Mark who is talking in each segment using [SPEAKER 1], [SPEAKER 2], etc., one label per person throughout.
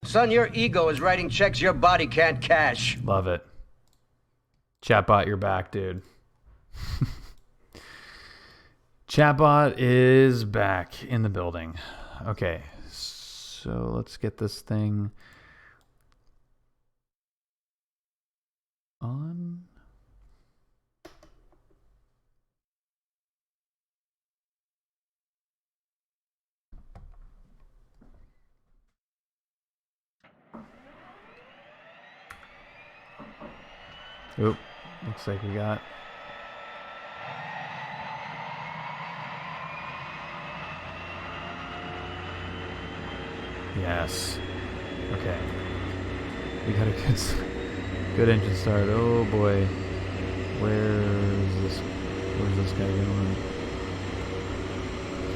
[SPEAKER 1] Son, your ego is writing checks your body can't cash.
[SPEAKER 2] Love it. Chatbot, you're back, dude. Chatbot is back in the building. Okay, so let's get this thing on. Oop, looks like we got... Yes. Okay. We got a good engine start. Oh boy. Where's this guy going?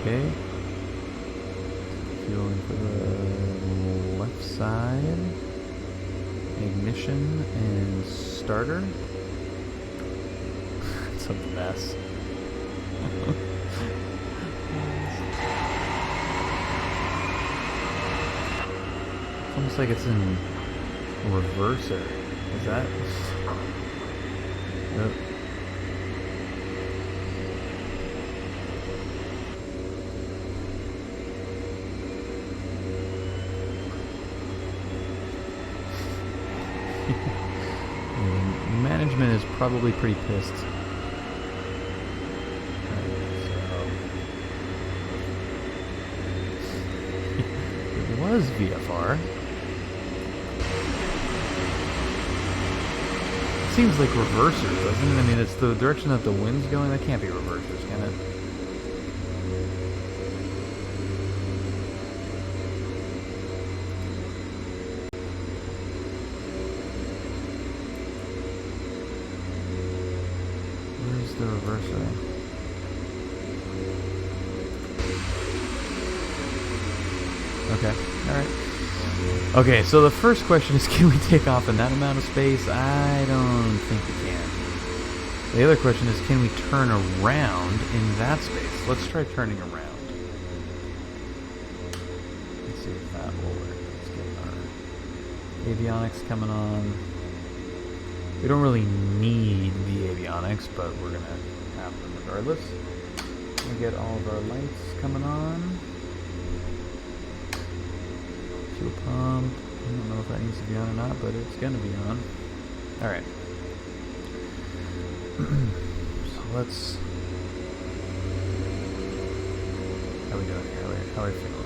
[SPEAKER 2] Okay. Fueling for the left side. Ignition and starter. It's a mess. It's almost like it's in reverser. Is that? Nope. Management is probably pretty pissed. It was VFR. It seems like reversers, doesn't it? I mean, it's the direction that the wind's going. That can't be reversers, can it? The reverser. Okay, alright. Okay, so the first question is, can we take off in that amount of space? I don't think we can. The other question is, can we turn around in that space? Let's try turning around. Let's see if that will work. Let's get our avionics coming on. We don't really need the avionics, but we're going to have them regardless. We get all of our lights coming on. Fuel pump. I don't know if that needs to be on or not, but it's going to be on. Alright. So let's... How are we doing here? How are we feeling?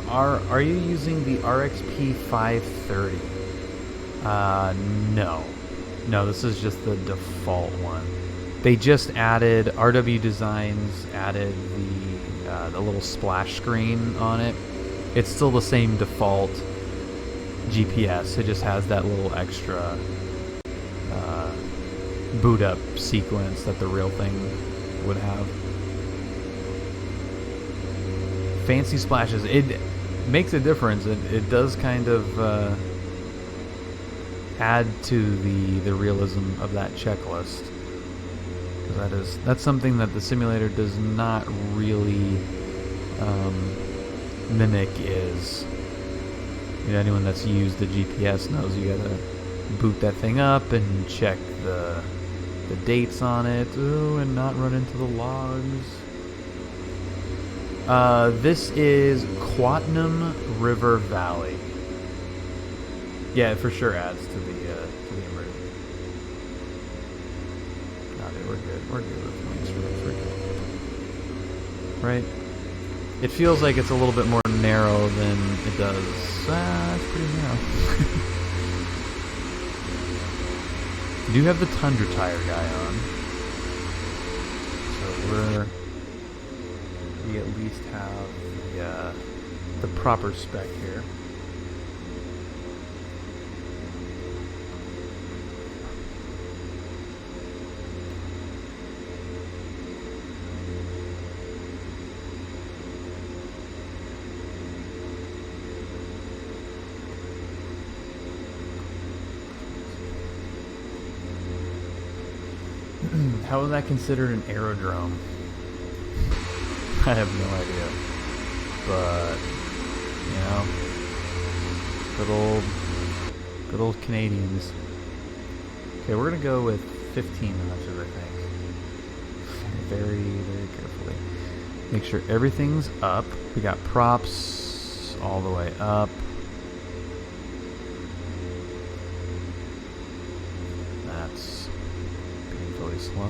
[SPEAKER 2] Are you using the RXP 530? No. No, this is just the default one. They just added, RW Designs added the little splash screen on it. It's still the same default GPS. It just has that little extra boot up sequence that the real thing would have. Fancy splashes. It makes a difference. It does kind of add to the realism of that checklist. That's something that the simulator does not really mimic. Is, you know, anyone that's used the GPS knows you gotta boot that thing up and check the dates on it. Ooh, and not run into the logs. This is Quatam River Valley. Yeah, it for sure adds to the emergency. No, dude, we're good. We're good with wings. We're good. Right? It feels like it's a little bit more narrow than it does. It's pretty narrow. Do have the Tundra tire guy on. So we at least have the proper spec here. How is that considered an aerodrome? I have no idea. But, good old Canadians. Okay, we're gonna go with 15 notches, I think. Very, very carefully. Make sure everything's up. We got props all the way up. That's painfully slow.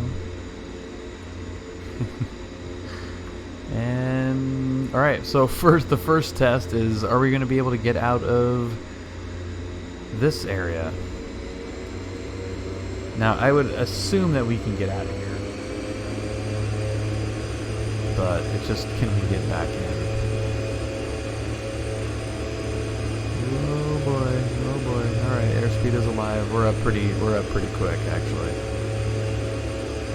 [SPEAKER 2] And alright, so the first test is, are we going to be able to get out of this area? Now, I would assume that we can get out of here. But it's just, can we get back in? Oh boy, oh boy. Alright, airspeed is alive. We're up pretty quick, actually.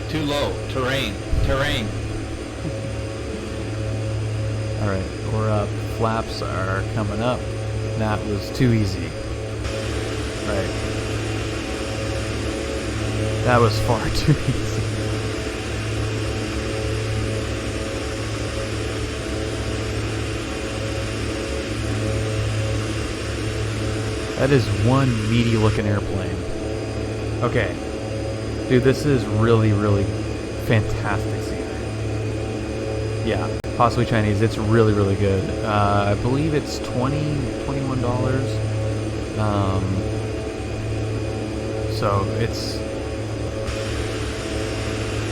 [SPEAKER 3] Too low. Terrain.
[SPEAKER 2] Alright, we're up. Flaps are coming up. That was too easy. Right. That was far too easy. That is one meaty looking airplane. Okay. Dude, this is really, really fantastic scenery. Yeah, possibly Chinese. It's really, really good. I believe it's $21. So it's,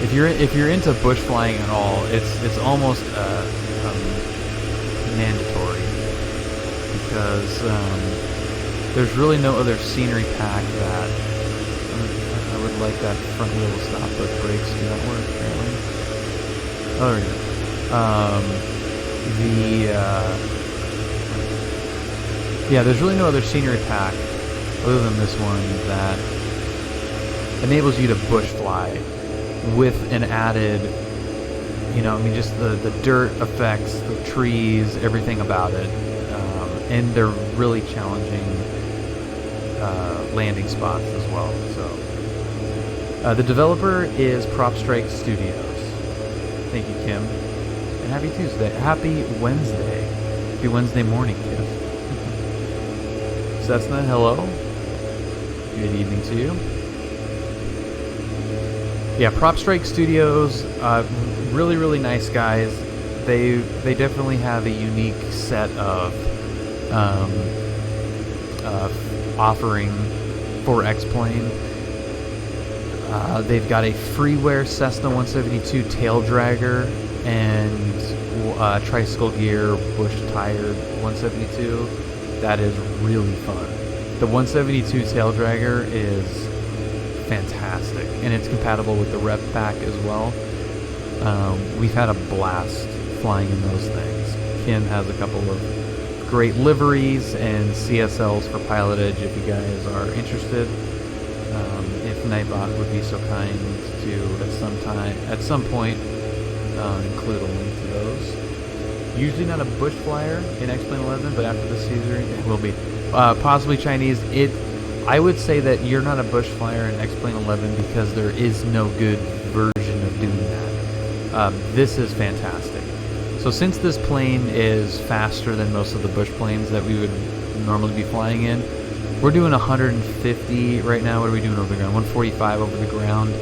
[SPEAKER 2] if you're into bush flying at all, it's almost mandatory, because there's really no other scenery pack that I would like that front wheel to stop, but brakes do not work apparently. Oh, there we go. Yeah, there's really no other scenery pack other than this one that enables you to bush fly with an added, just the dirt effects, the trees, everything about it, and they're really challenging landing spots as well. So the developer is Prop Strike Studios. Thank you, Kim, and happy Tuesday, happy Wednesday morning, Kim. Cessna, hello. Good evening to you. Yeah, Prop Strike Studios, really, really nice guys. They definitely have a unique set of offering for X-Plane. They've got a freeware Cessna 172 tail dragger and tricycle gear bush tired 172. That is really fun. The 172 tail dragger is fantastic, and it's compatible with the rep pack as well. We've had a blast flying in those things. Kim has a couple of great liveries and CSLs for pilotage if you guys are interested. If Nightbot would be so kind to at some point include a link to those. Usually not a bush flyer in X-Plane 11, but after this season it will be. Possibly Chinese. I would say that you're not a bush flyer in X-Plane 11 because there is no good version of doing that. This is fantastic. So since this plane is faster than most of the bush planes that we would normally be flying in, we're doing 150 right now. What are we doing over the ground? 145 over the ground.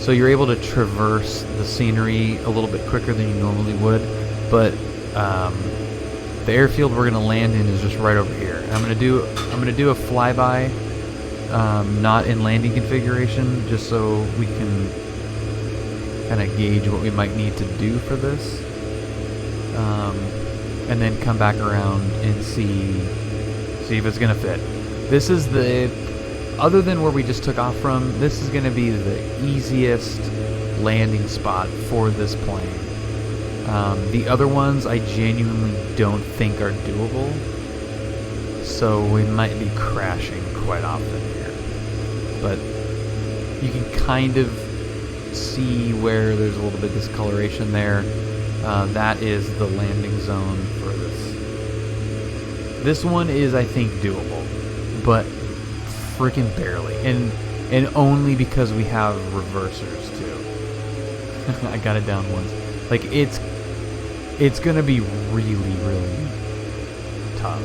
[SPEAKER 2] So you're able to traverse the scenery a little bit quicker than you normally would. But the airfield we're going to land in is just right over here. I'm going to do a flyby, not in landing configuration, just so we can kind of gauge what we might need to do for this, and then come back around and see if it's going to fit. This is other than where we just took off from, this is going to be the easiest landing spot for this plane. The other ones I genuinely don't think are doable, so we might be crashing quite often here. But you can kind of see where there's a little bit of discoloration there. That is the landing zone for this. This one is, I think, doable, but freaking barely, and only because we have reversers too. I got it down once. Like, it's it's gonna be really, really tough.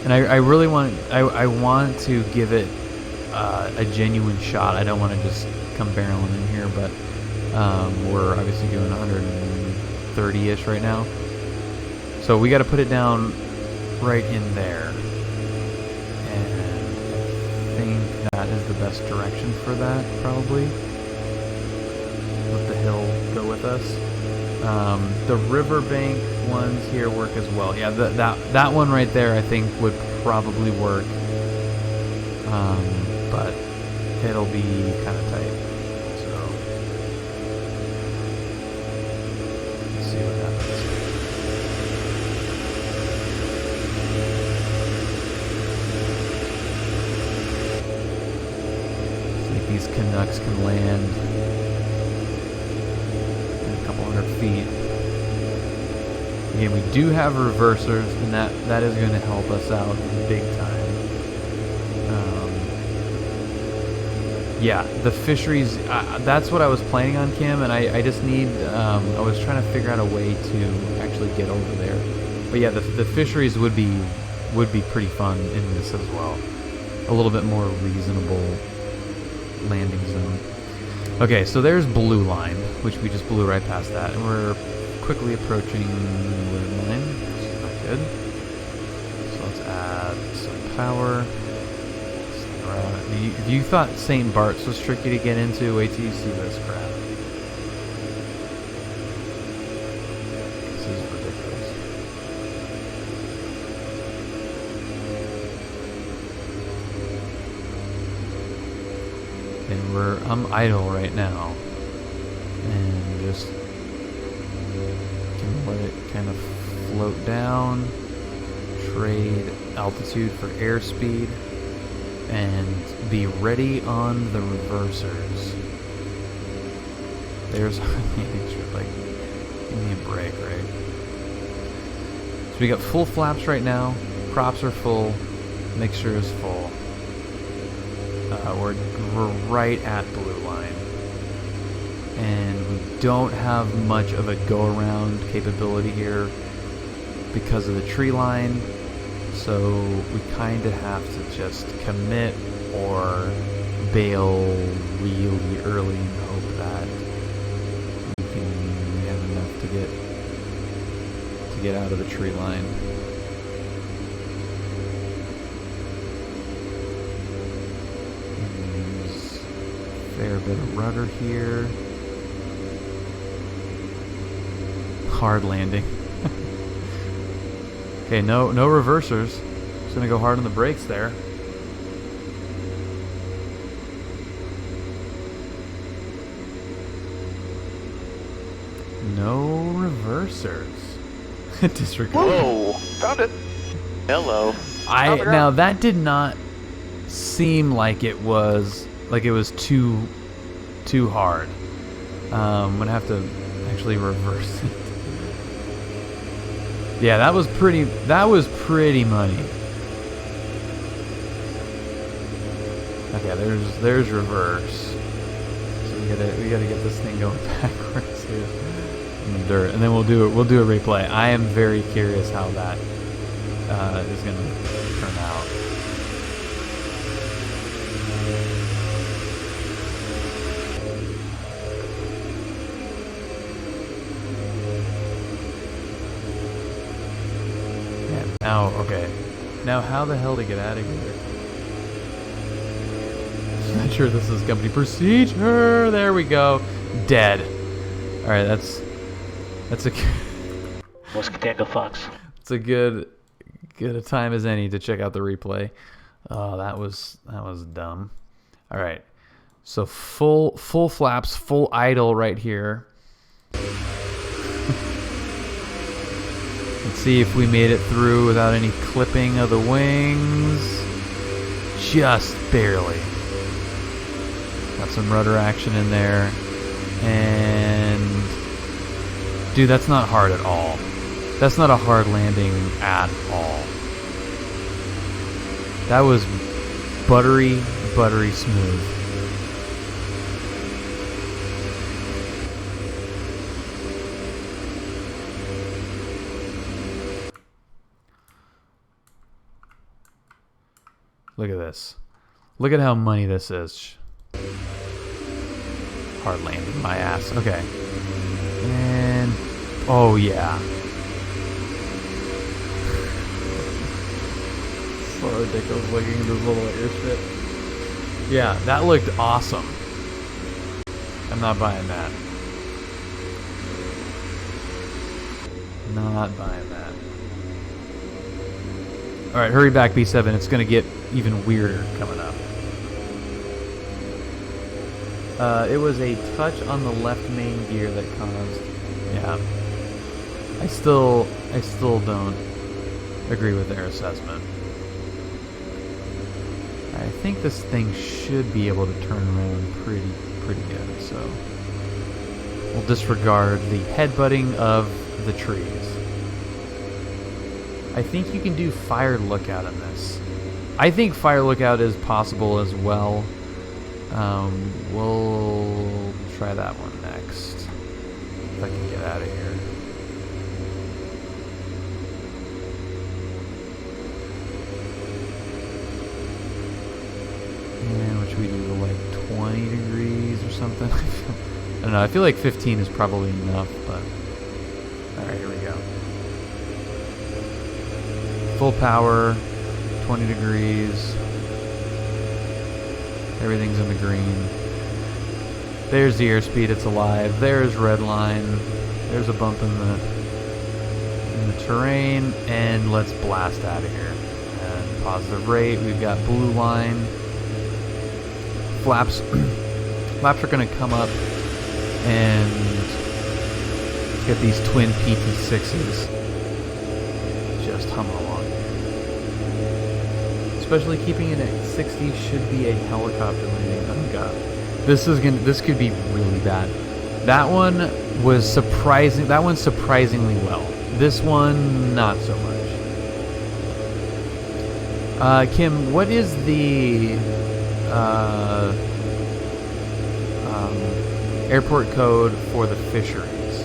[SPEAKER 2] And I really want, I want to give it a genuine shot. I don't want to just come barreling in here, but we're obviously doing 130-ish right now. So we got to put it down right in there. And I think that is the best direction for that, probably. Let the hill go with us. The riverbank ones here work as well. Yeah, that one right there I think would probably work. But it'll be kind of tight. So let's see what happens. See if these Canucks can land in a couple hundred feet. Again, we do have reversers, and that is going to help us out big time. Yeah, the fisheries, that's what I was planning on, Kim, and I just need, I was trying to figure out a way to actually get over there. But yeah, the fisheries would be pretty fun in this as well. A little bit more reasonable landing zone. Okay, so there's blue line, which we just blew right past that, and we're quickly approaching red line, which is not good. So let's add some power. If you thought St. Bart's was tricky to get into, wait till you see this crap. This is ridiculous. And I'm idle right now. And just can let it kind of float down, trade altitude for airspeed, and be ready on the reversers. There's our landing strip. Like, give me a break, right? So we got full flaps right now. Props are full. Mixture is full. We're right at blue line. And we don't have much of a go-around capability here because of the tree line. So we kind of have to just commit or bail really early and hope that we have enough to get out of the tree line. And use a fair bit of rudder here. Hard landing. Okay, no reversers. Just gonna go hard on the brakes there. No reversers. Disregard.
[SPEAKER 4] Whoa! Found it. Hello.
[SPEAKER 2] Now that did not seem like it was too hard. I'm gonna have to actually reverse it. Yeah, that was pretty money. Okay, there's reverse. So we gotta get this thing going backwards here in the dirt, and then we'll do a replay. I am very curious how that is gonna turn out. Now, okay. Now, how the hell to get out of here? I'm not sure this is company procedure. There we go. Dead. All right, that's a.
[SPEAKER 5] Muscatango Fox.
[SPEAKER 2] It's a good a time as any to check out the replay. Oh, that was dumb. All right, so full flaps, full idle right here. Let's see if we made it through without any clipping of the wings. Just barely. Got some rudder action in there. And dude, that's not hard at all. That's not a hard landing at all. That was buttery smooth. Look at this. Look at how money this is. Hard landing my ass. Okay. And oh yeah. So ridiculous looking at this little airship. Yeah, that looked awesome. I'm not buying that. Not buying that. Alright, hurry back, B7. It's going to get even weirder coming up. It was a touch on the left main gear that caused... Yeah. I still don't agree with their assessment. I think this thing should be able to turn around pretty good, so... We'll disregard the headbutting of the trees. I think you can do fire lookout in this. I think fire lookout is possible as well. We'll try that one next. If I can get out of here. And what should we do? Like 20 degrees or something? I don't know. I feel like 15 is probably enough, but... Alright, here we go. Full power, 20 degrees. Everything's in the green. There's the airspeed, it's alive. There's red line. There's a bump in the terrain, and let's blast out of here. And positive rate, we've got blue line. Flaps are going to come up and get these twin PT6s just humming along. Especially keeping it at 60 should be a helicopter landing. Oh god, this could be really bad. That one was surprising. That one's surprisingly well. This one not so much. Kim, what is the airport code for the fisheries?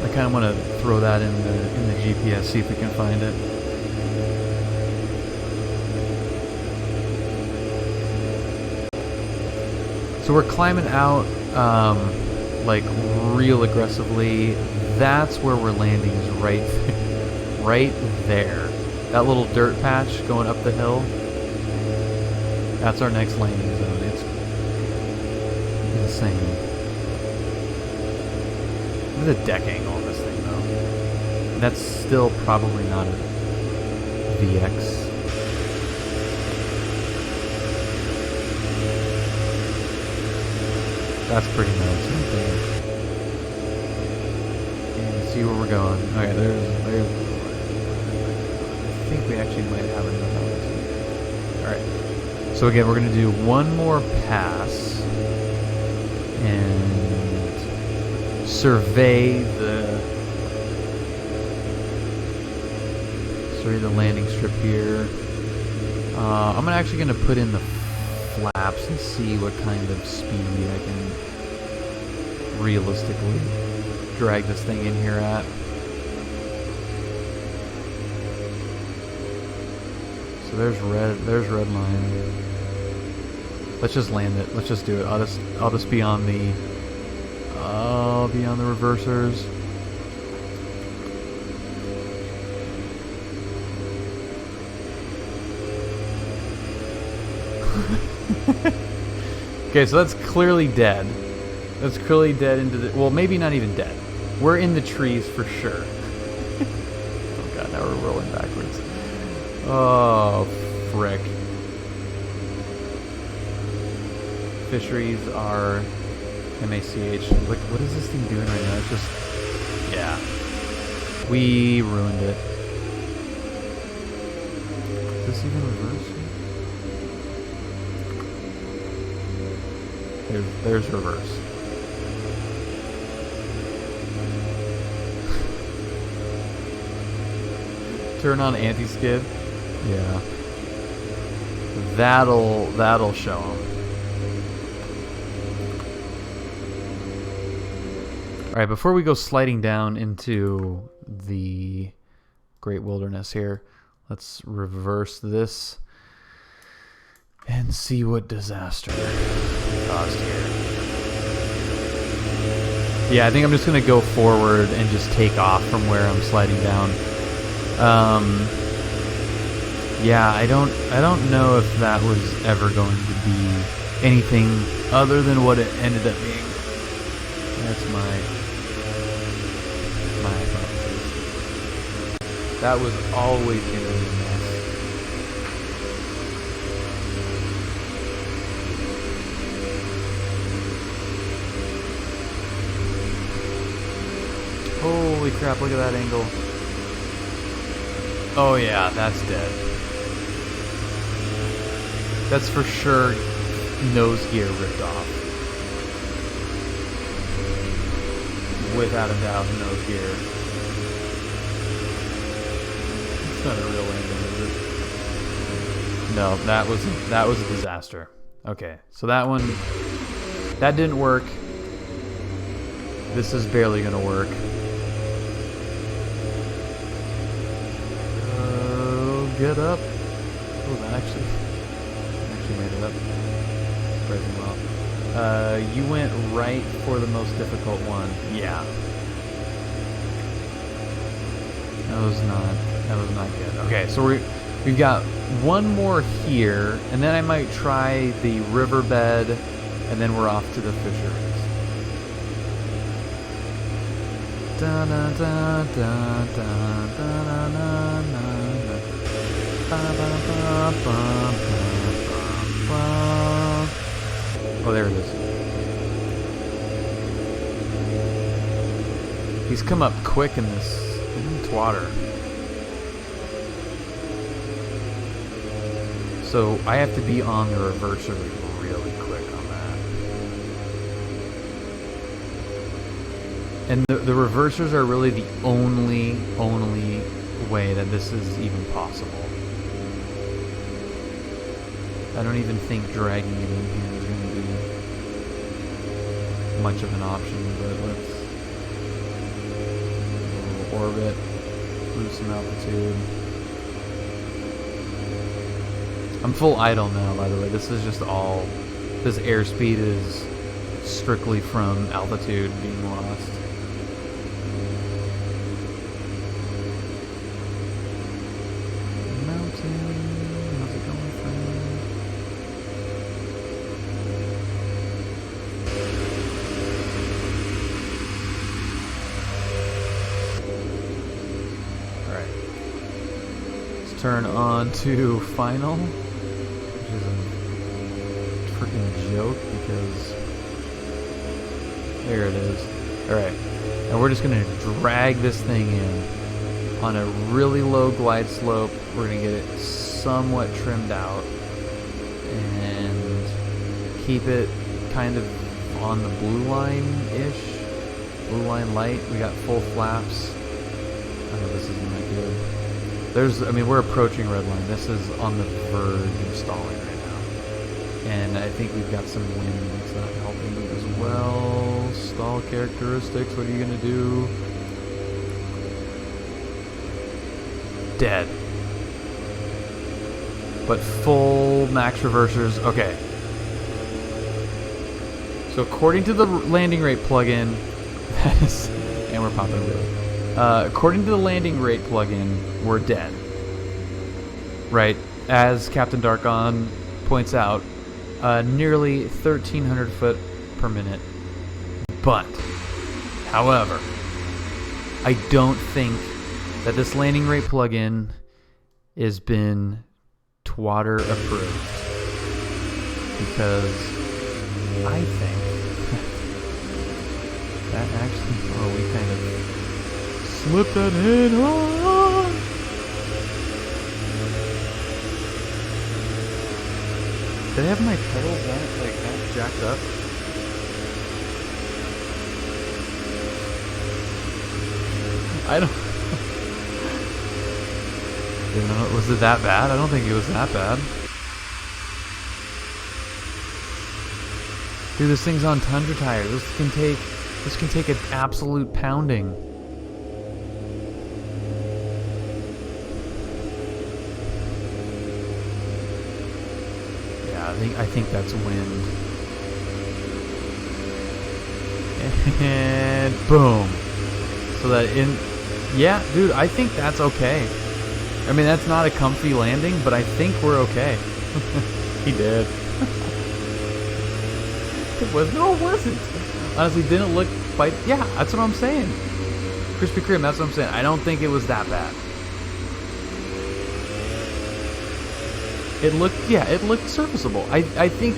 [SPEAKER 2] I kind of want to throw that in the GPS, see if we can find it. So we're climbing out like real aggressively. That's where we're landing, is right there. That little dirt patch going up the hill. That's our next landing zone. It's insane. Look at the deck angle on this thing, though. That's still probably not a VX. That's pretty nice right there. And see where we're going. Okay, there's. I think we actually might have enough on this. Alright. So again, we're going to do one more pass. And survey the landing strip here. I'm actually going to put in the flaps and see what kind of speed I can realistically drag this thing in here at. So there's red line. Let's just land it. Let's just do it. I'll just be on the reversers. Okay, so that's clearly dead. That's clearly dead into the... Well, maybe not even dead. We're in the trees for sure. Oh god, now we're rolling backwards. Oh, frick. Fisheries are MACH. Like, what is this thing doing right now? It's just... Yeah. We ruined it. Is this even reverse? There's reverse. Turn on anti-skid. Yeah. That'll show them. Alright, before we go sliding down into the Great Wilderness here, let's reverse this and see what disaster caused here. Yeah, I think I'm just going to go forward and just take off from where I'm sliding down. Yeah, I don't know if that was ever going to be anything other than what it ended up being. That's my hypothesis. That was always going to be a mess. Holy crap, look at that angle. Oh yeah, that's dead. That's for sure nose gear ripped off. Without a doubt, nose gear. It's not a real landing, is it? No, that was a disaster. Okay, so that didn't work. This is barely gonna work. Get up. Oh, that actually made it up. Surprisingly well. You went right for the most difficult one. Yeah. That was not good. Okay, so we've got one more here, and then I might try the riverbed, and then we're off to the fisheries. Da da da da da da da da. Oh, there it is. He's come up quick in this Twatter. So I have to be on the reverser really quick on that. And the reversers are really the only way that this is even possible. I don't even think dragging it in here is going to be much of an option, but let's orbit, lose some altitude. I'm full idle now, by the way. This is just all, this airspeed is strictly from altitude being lost. Turn on to final, which is a freaking joke because there it is. Alright, and we're just going to drag this thing in on a really low glide slope. We're going to get it somewhat trimmed out and keep it kind of on the blue line-ish, blue line light. We got full flaps. I know this isn't that good. We're approaching red line. This is on the verge of stalling right now. And I think we've got some wind that's not helping as well. Stall characteristics, what are you going to do? Dead. But full max reversers. Okay. So according to the landing rate plugin, and we're popping really. According to the landing rate plugin, we're dead. Right, as Captain Darkon points out, nearly 1,300 foot per minute. But, however, I don't think that this landing rate plugin has been Twatter approved. Because I think that actually, we kind of slip that in. Oh. Did I have my pedals that jacked up? I don't. Was it that bad? I don't think it was that bad. Dude, this thing's on Tundra tires. This can take This can take an absolute pounding. Yeah, I think that's wind. And boom. So that yeah, dude, I think that's okay. I mean, that's not a comfy landing, but I think we're okay. He did. No, it wasn't. Honestly, didn't look quite. Yeah, that's what I'm saying. Krispy Kreme, that's what I'm saying. I don't think it was that bad. It looked serviceable. I think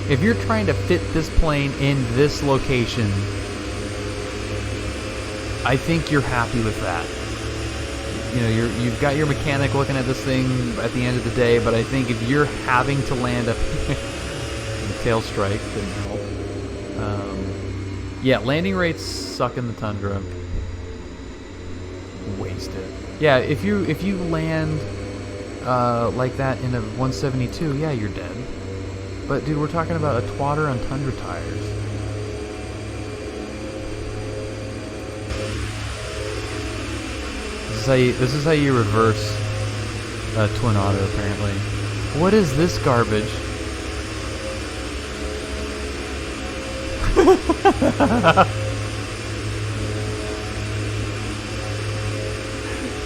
[SPEAKER 2] if you're trying to fit this plane in this location, I think you're happy with that. You know, you've got your mechanic looking at this thing at the end of the day, but I think if you're having to land a tail strike didn't help. Yeah, landing rates suck in the tundra. Wasted. Yeah, if you land like that in a 172, yeah, you're dead. But dude, we're talking about a twatter on tundra tires. This is how you reverse a twin Otter, apparently. What is this garbage?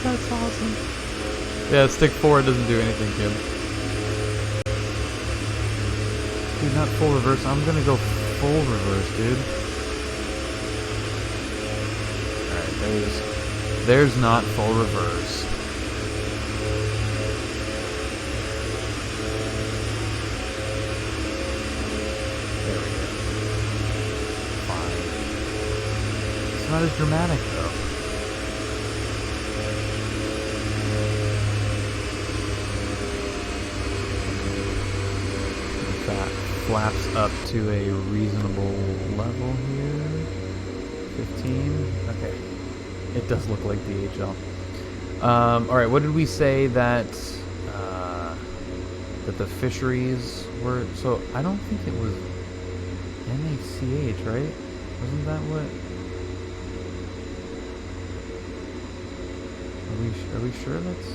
[SPEAKER 2] That's awesome. Yeah, stick forward doesn't do anything, Kim. Dude, not full reverse. I'm gonna go full reverse, dude. Alright, there's not full reverse. There we go. Fine. It's not as dramatic though. That flaps up to a reasonable level here. 15. Okay. It does look like DHL. Alright, what did we say that that the fisheries were? So I don't think it was MACH, right? Wasn't that what? Are we sure that's?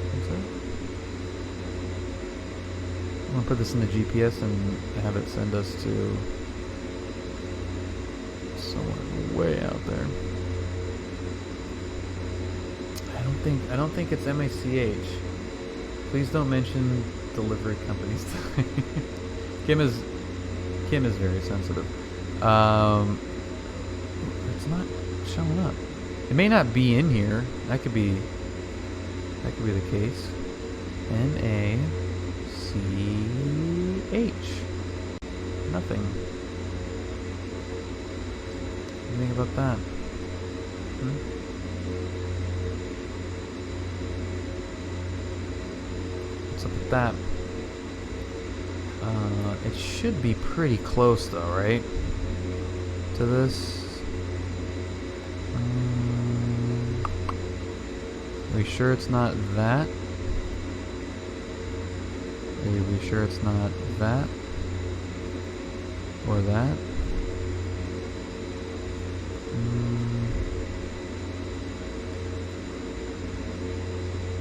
[SPEAKER 2] I think so. I'm gonna put this in the GPS and have it send us to somewhere way out there. I don't think it's MACH. Please don't mention delivery companies. Kim is very sensitive. It's not showing up. It may not be in here. That could be the case. MACH. Nothing. What do you think about that? What's up with that? It should be pretty close though, right? To this. Are we sure it's not that? Are we sure it's not that? Or that?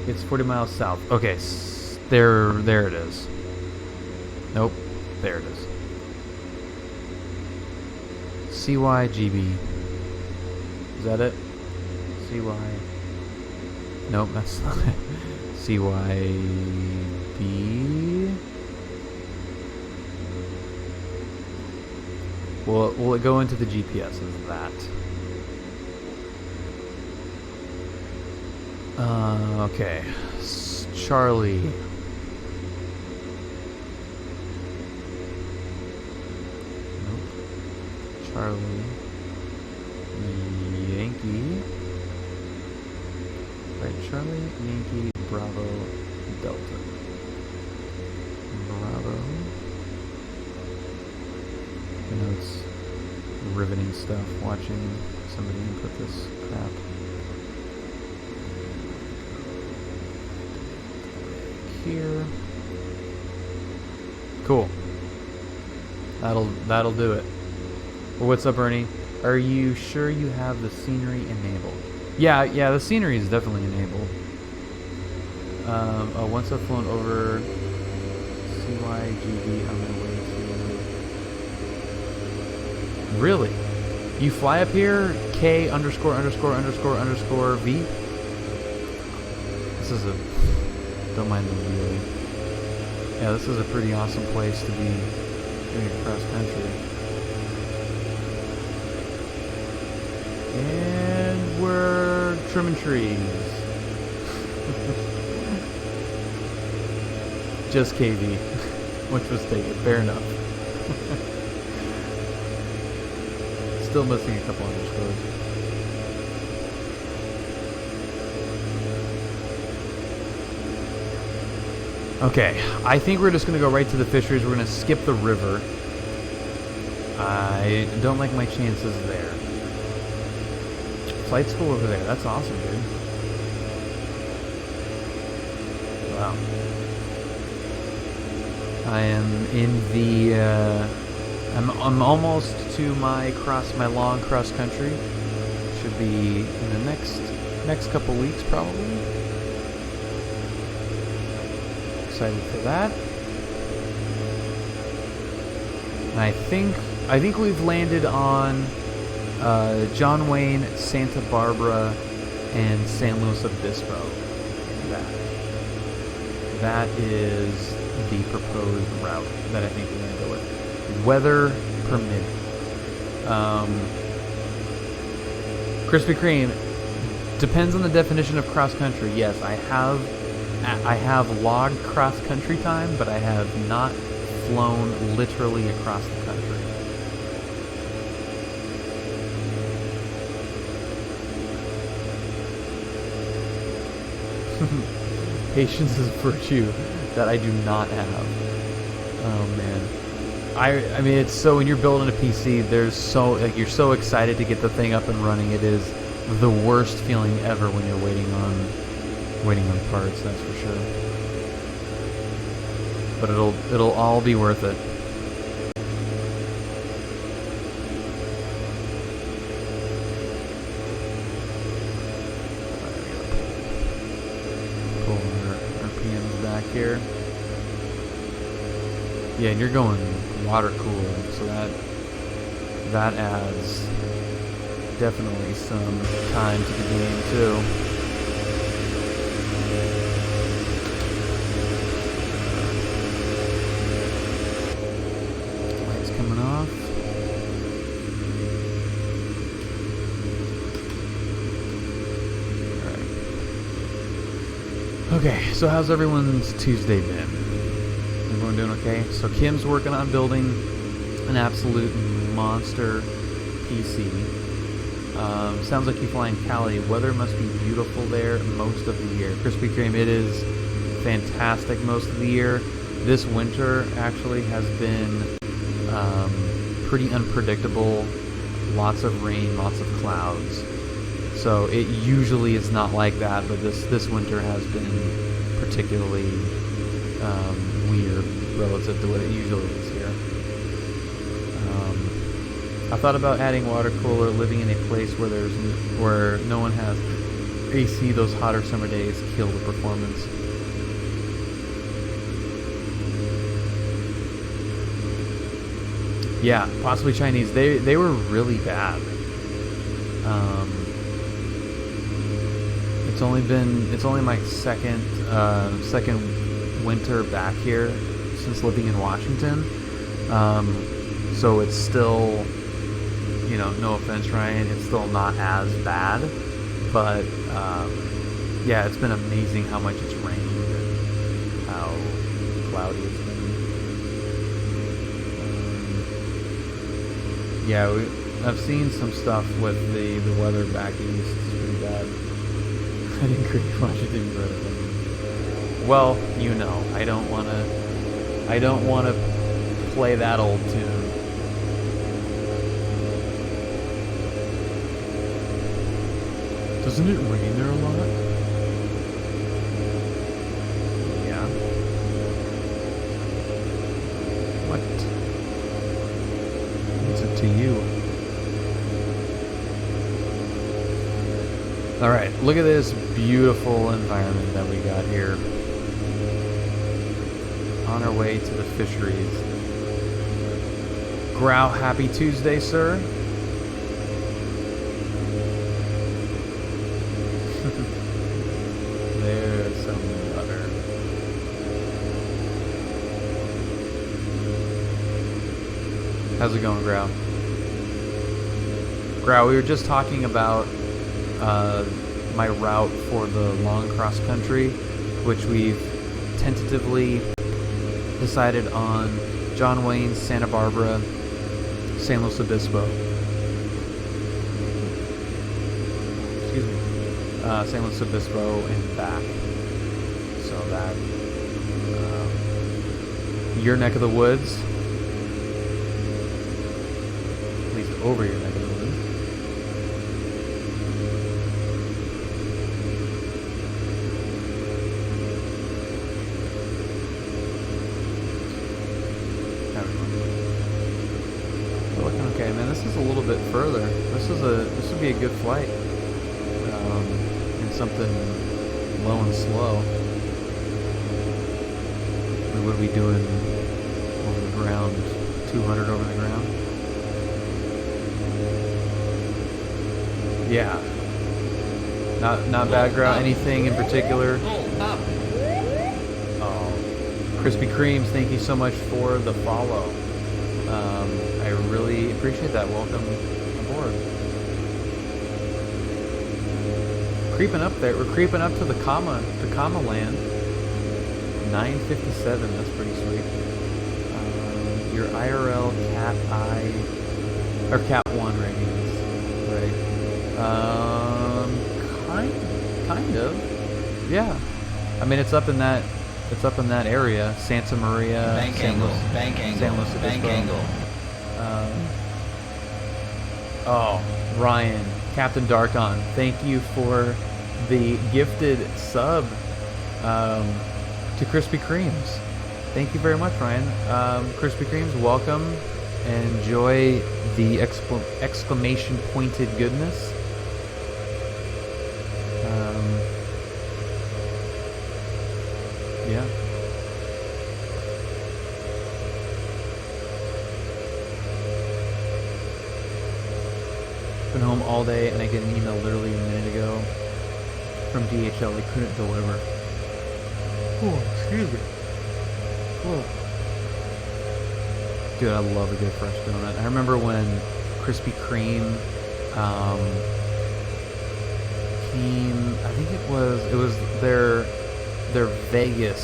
[SPEAKER 2] It's 40 miles south. Okay, there it is. Nope, there it is. CYGB. Is that it? CY. Nope, that's not it. CYB. Will it go into the GPS as that? Okay. Charlie. Nope. Charlie. Yankee. Right, Charlie, Yankee, Bravo, Delta. Bravo. I know it's riveting stuff watching somebody input this crap. Here. Cool. That'll do it. Well, what's up, Ernie? Are you sure you have the scenery enabled? Yeah, the scenery is definitely enabled. Oh, once I've flown over CYGB on my way to... Really? You fly up here, K underscore underscore underscore underscore V? This is a... Don't mind the wheelie. Yeah, this is a pretty awesome place to be doing cross country. And we're trimming trees. Just KV, which was taken. Fair enough. Still missing a couple underscores. Okay, I think we're just going to go right to the fisheries. We're going to skip the river. I don't like my chances there. Flight school over there. That's awesome, dude. Wow. I am in the... I'm almost to my long cross country. Should be in the next couple weeks, probably. Excited for that. And I think we've landed on John Wayne, Santa Barbara, and San Luis Obispo. That is the proposed route that I think we're going to go with. Weather permitting. Krispy Kreme, depends on the definition of cross country. Yes, I have logged cross country time, but I have not flown literally across the country. Patience is a virtue that I do not have. Oh man. I mean, it's so, when you're building a PC, there's so, like, you're so excited to get the thing up and running. It is the worst feeling ever when you're waiting on parts, that's for sure. But it'll all be worth it. Pull our PMs back here. Yeah, and you're going water cooled, so that adds definitely some time to the game too. Lights coming off. Alright. Okay, so how's everyone's Tuesday been? Everyone doing okay? So Kim's working on building an absolute monster PC. Sounds like you fly in Cali. Weather must be beautiful there most of the year. Krispy Kreme, it is fantastic most of the year. This winter actually has been pretty unpredictable. Lots of rain, lots of clouds. So it usually is not like that, but this winter has been particularly weird relative to what it usually is here. I thought about adding water cooler, living in a place where no one has AC. Those hotter summer days kill the performance. Yeah, possibly Chinese. They were really bad. It's only my second winter back here since living in Washington. So it's still, no offense, Ryan, it's still not as bad, but yeah, it's been amazing how much it's rained and how cloudy it's been. Yeah, I've seen some stuff with the weather back east. It's pretty bad. I didn't agree with Washington better. Well, I don't want to play that old tune. Doesn't it rain there a lot? Yeah. What? What's it to you? All right, look at this beautiful environment that we got here. On our way to the fisheries. Grow, happy Tuesday, sir. There's some butter. How's it going, Grow? Grow, we were just talking about my route for the long cross country, which we've tentatively decided on John Wayne, Santa Barbara, San Luis Obispo. Excuse me. San Luis Obispo and back. So that your neck of the woods, at least over your neck of the woods. Okay, man, this is a little bit further. This would be a good flight. In something low and slow. What are we doing over the ground? 200 over the ground? Yeah. Not bad ground. Anything in particular? Oh, Krispy Kremes, thank you so much for the follow. I really appreciate that. Welcome aboard. Creeping up there. We're creeping up to the comma land. 957. That's pretty sweet. Your IRL cat eye or cat 1 ratings, right? Kind of. Yeah. I mean, it's up in that area. Santa Maria.
[SPEAKER 3] Bank angle.
[SPEAKER 2] Oh, Ryan, Captain Darkon, thank you for the gifted sub to Krispy Kremes. Thank you very much, Ryan. Krispy Kremes, welcome. Enjoy the exclamation pointed goodness. Yeah. Been home all day and I get an email literally a minute ago from DHL. They couldn't deliver. Oh, excuse me. Oh. Dude, I love a good fresh donut. I remember when Krispy Kreme came. I think it was their Vegas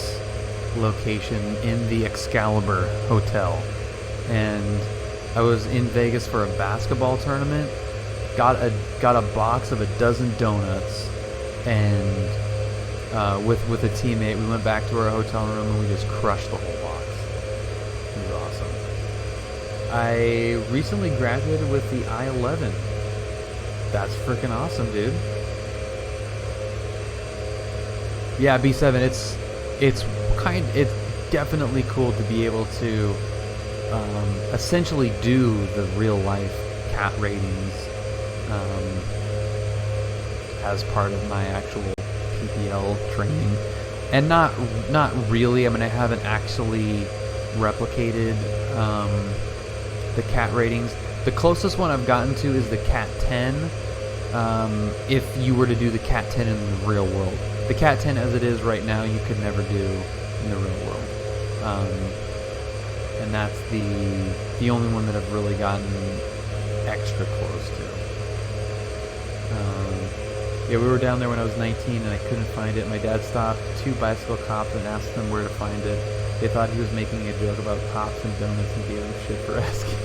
[SPEAKER 2] location in the Excalibur Hotel, and I was in Vegas for a basketball tournament. Got a box of a dozen donuts, and with a teammate, we went back to our hotel room and we just crushed the whole box. It was awesome. I recently graduated with the I-11. That's freaking awesome, dude. Yeah, B7. It's definitely cool to be able to essentially do the real life cat ratings as part of my actual PPL training, and not really. I mean, I haven't actually replicated the cat ratings. The closest one I've gotten to is the Cat 10. If you were to do the Cat 10 in the real world, the Cat 10 as it is right now, you could never do in the real world. And that's the only one that I've really gotten extra close to. Yeah, we were down there when I was 19 and I couldn't find it. My dad stopped 2 bicycle cops and asked them where to find it. They thought he was making a joke about cops and donuts and gave him shit for asking.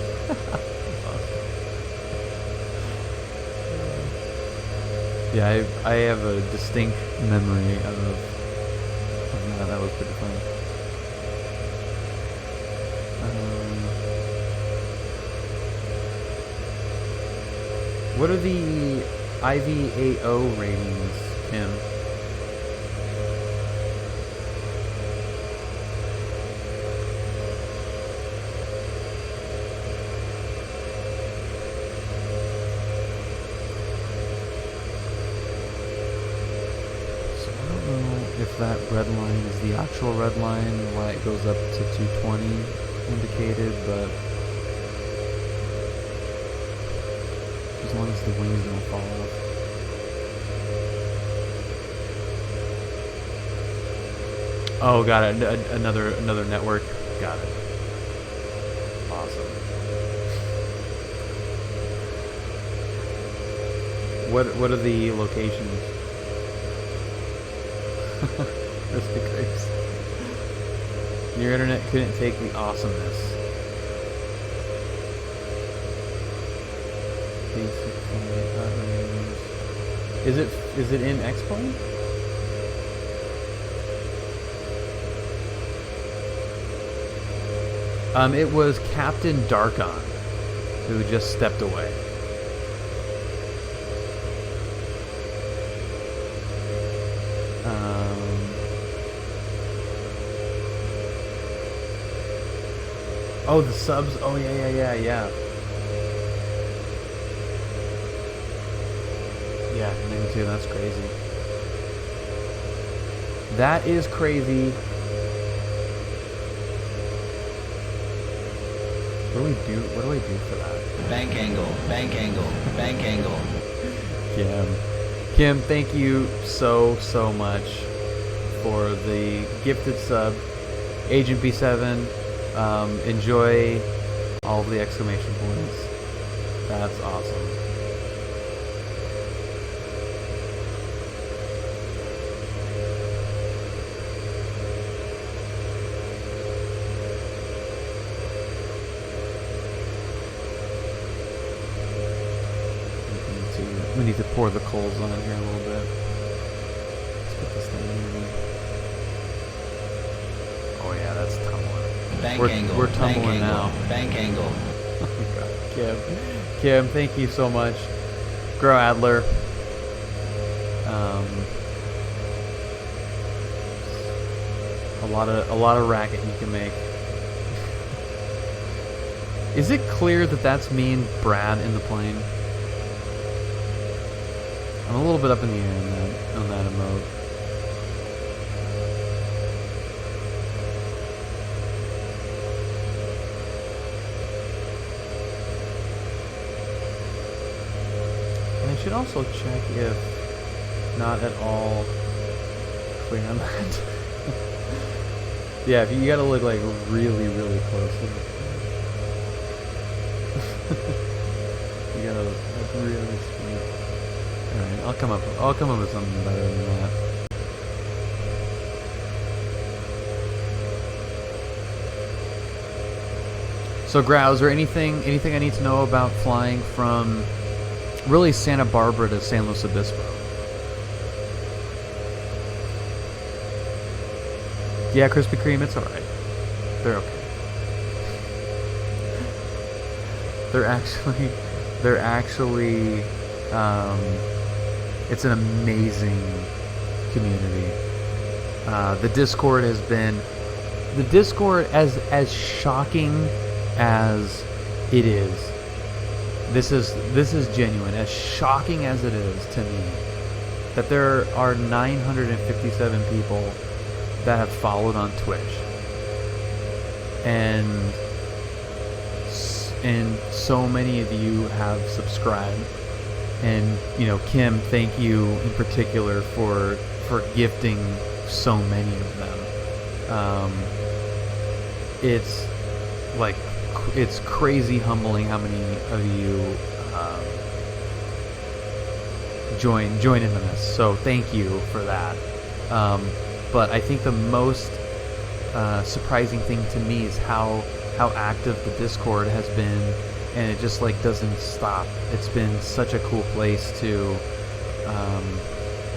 [SPEAKER 2] Yeah, I have a distinct memory of that. That was pretty funny. What are the IVAO ratings, Tim? that red line is the actual red line, why it goes up to 220 indicated, but as long as the wings don't fall off. Oh, got it. Another network. Got it. Awesome. What are the locations? That's the crazy. Your internet couldn't take the awesomeness. Basic flight, is it in X-Plane? It was Captain Darkon who just stepped away. Oh, the subs. Oh, yeah. Yeah, me too. That's crazy. That is crazy. What do we do? What do I do for that?
[SPEAKER 3] Bank angle, bank angle, bank angle.
[SPEAKER 2] Kim, thank you so much for the gifted sub. Agent B7, enjoy all of the exclamation points. That's awesome. We need to pour the coals on here a little bit. Let's get this thing moving. Oh yeah, that's tumbling. We're tumbling now.
[SPEAKER 3] Bank angle.
[SPEAKER 2] Oh God, Kim, thank you so much. Grow Adler. A lot of racket you can make. Is it clear that that's me and Brad in the plane? I'm a little bit up in the air on that emote. And I should also check if not at all clear on that. Yeah, if you gotta look like really closely. You gotta look like really sweet. Alright, I'll come up with something better than that. So Grau, is there anything I need to know about flying from really Santa Barbara to San Luis Obispo? Yeah, Krispy Kreme, it's alright. They're okay. They're actually it's an amazing community. The Discord has been as shocking as it is. This is genuine. As shocking as it is to me that there are 957 people that have followed on Twitch, and so many of you have subscribed. And Kim, thank you in particular for gifting so many of them. It's crazy humbling how many of you join into this. So thank you for that. But I think the most surprising thing to me is how active the Discord has been, and it just doesn't stop. It's been such a cool place to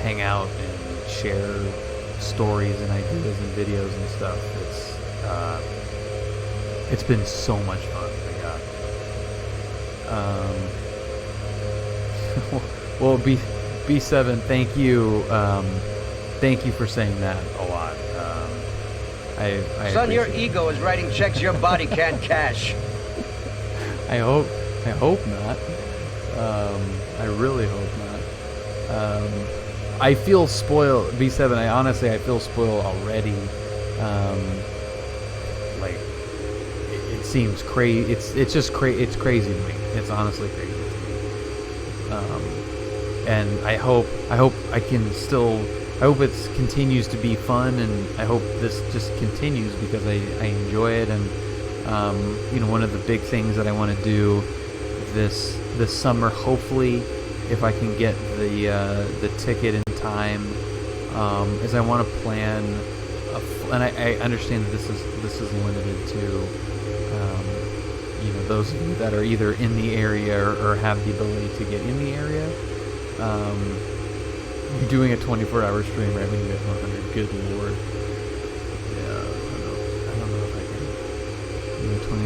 [SPEAKER 2] hang out and share stories and ideas and videos and stuff. It's been so much fun. Well, B7, thank you for saying that a lot. I
[SPEAKER 1] Son, your ego is writing checks your body can't cash.
[SPEAKER 2] I hope not. I really hope not. I feel spoiled. B7. I feel spoiled already. Like it seems crazy. It's just crazy. It's crazy to me. It's honestly crazy to me. And I hope I can still. I hope it continues to be fun, and I hope this just continues because I enjoy it. And one of the big things that I want to do this summer, hopefully, if I can get the ticket in time, is I want to plan, and I understand that this is limited to those of you that are either in the area or have the ability to get in the area. You're doing a 24-hour stream right when you get 100. Good lord. Yeah, I don't know if I can. 20.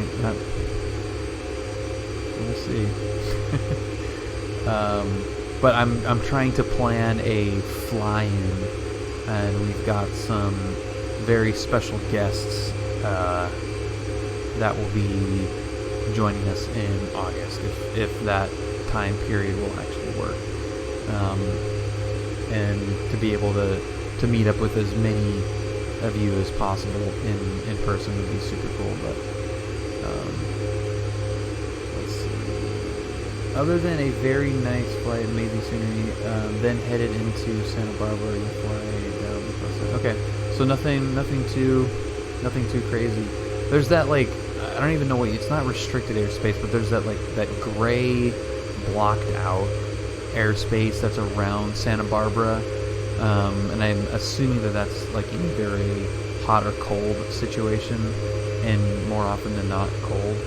[SPEAKER 2] We'll see. But I'm trying to plan a fly-in, and we've got some very special guests that will be joining us in August, if that time period will actually work. And to be able to meet up with as many of you as possible in person would be super cool. But let's see. Other than a very nice flight, amazing scenery, then headed into Santa Barbara to fly down the coast. Okay, so nothing too crazy. There's that, like, I don't even know what, it's not restricted airspace, but there's that, like, that gray blocked out airspace that's around Santa Barbara, and I'm assuming that that's like either a hot or cold situation, and more often than not cold.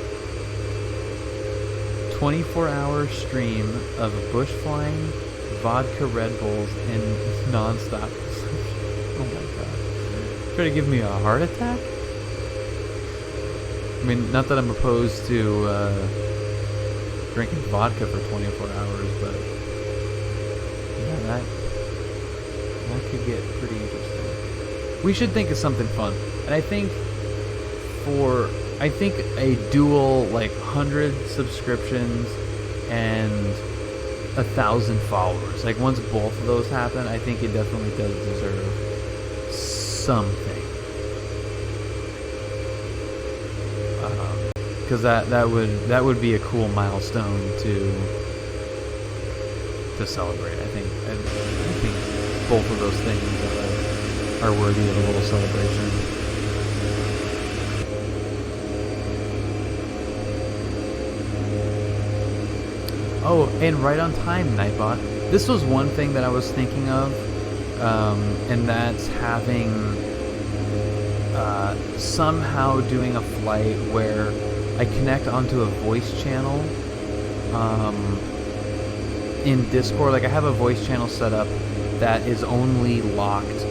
[SPEAKER 2] 24-hour stream of bush flying, vodka Red Bulls, and non-stop. Oh my god. Trying to give me a heart attack? I mean, not that I'm opposed to drinking vodka for 24 hours, but that could get pretty interesting. We should think of something fun, and I think a dual, like, 100 subscriptions and 1,000 followers. Like, once both of those happen, I think it definitely does deserve something. Because that would be a cool milestone to celebrate. I think both of those things are worthy of a little celebration. Oh, and right on time, Nightbot. This was one thing that I was thinking of, and that's having somehow doing a flight where I connect onto a voice channel in Discord. Like, I have a voice channel set up that is only locked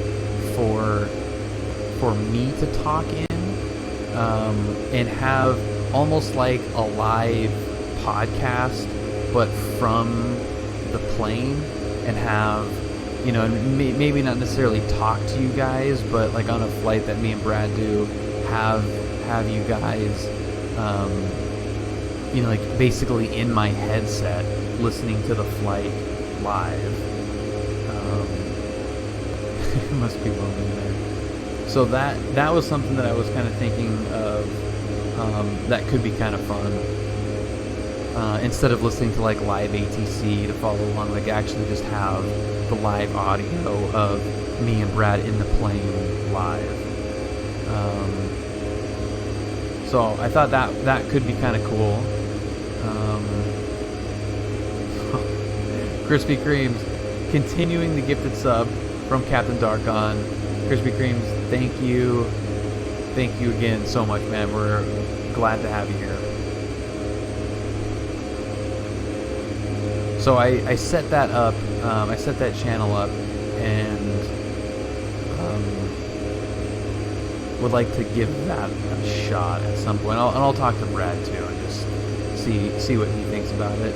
[SPEAKER 2] for me to talk in, and have almost like a live podcast, but from the plane, and have, maybe not necessarily talk to you guys, but like on a flight that me and Brad do, have you guys, like basically in my headset listening to the flight live. It must be lonely there. So that was something that I was kind of thinking of, that could be kind of fun. Instead of listening to like live ATC to follow along, like actually just have the live audio of me and Brad in the plane live. So I thought that could be kind of cool. Krispy Kremes continuing the gifted sub from Captain Darkon. Krispy Kremes, thank you again so much, man. We're glad to have you here. So I set that up, I set that channel up, and would like to give that a shot at some point. And I'll talk to Brad too and just see what he thinks about it.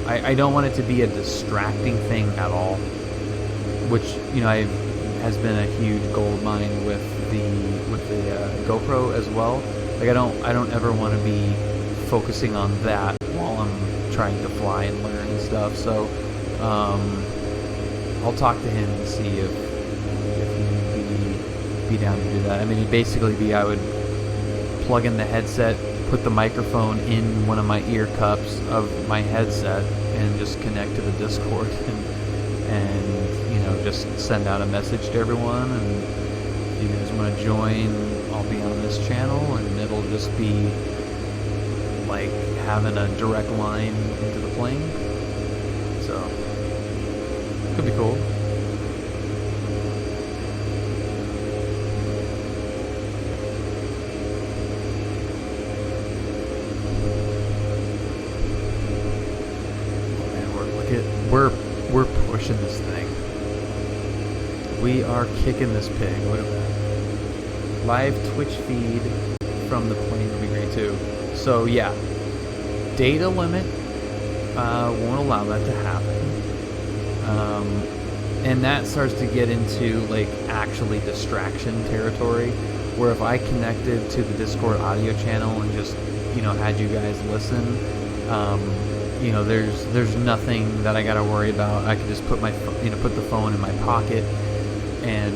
[SPEAKER 2] I don't want it to be a distracting thing at all, which has been a huge gold mine with the GoPro as well. Like I don't ever want to be focusing on that while I'm trying to fly and learn and stuff. So I'll talk to him and see if he'd be down to do that. I mean, it'd basically be I would plug in the headset, put the microphone in one of my ear cups of my headset, and just connect to the Discord, and you know, just send out a message to everyone. And if you guys want to join, I'll be on this channel, and it'll just be like having a direct line into the plane. So could be cool. We're pushing this thing. We are kicking this pig. What about live Twitch feed from the plane would be great too. So yeah, data limit won't allow that to happen, and that starts to get into like actually distraction territory. Where if I connected to the Discord audio channel and just, you know, had you guys listen. You know, there's nothing that I gotta worry about. I can just put put the phone in my pocket, and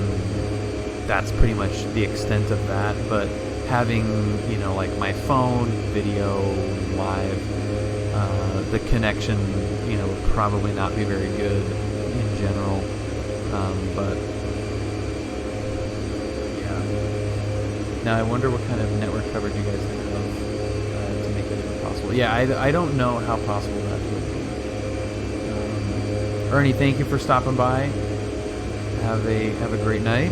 [SPEAKER 2] that's pretty much the extent of that. But having, you know, like my phone, video, live, the connection, you know, would probably not be very good in general. But yeah. Now I wonder what kind of network coverage you guys think of. Yeah, I don't know how possible that would be. Ernie, thank you for stopping by. Have a great night.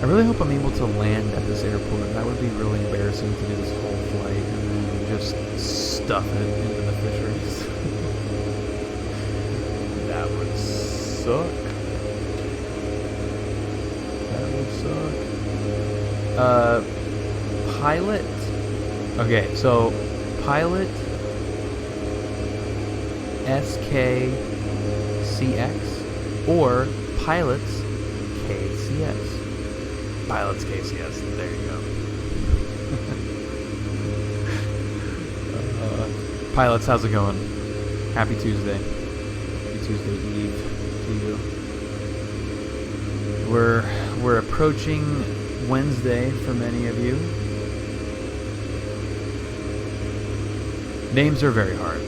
[SPEAKER 2] I really hope I'm able to land at this airport. That would be really embarrassing to do this whole flight and then just stuff it into the fisheries. That would suck. Pilot. Okay, so pilot SKCX or pilots KCS. Pilots KCS. There you go. Pilots, how's it going? Happy Tuesday. Happy Tuesday Eve to you. We're approaching Wednesday for many of you. Names are very hard.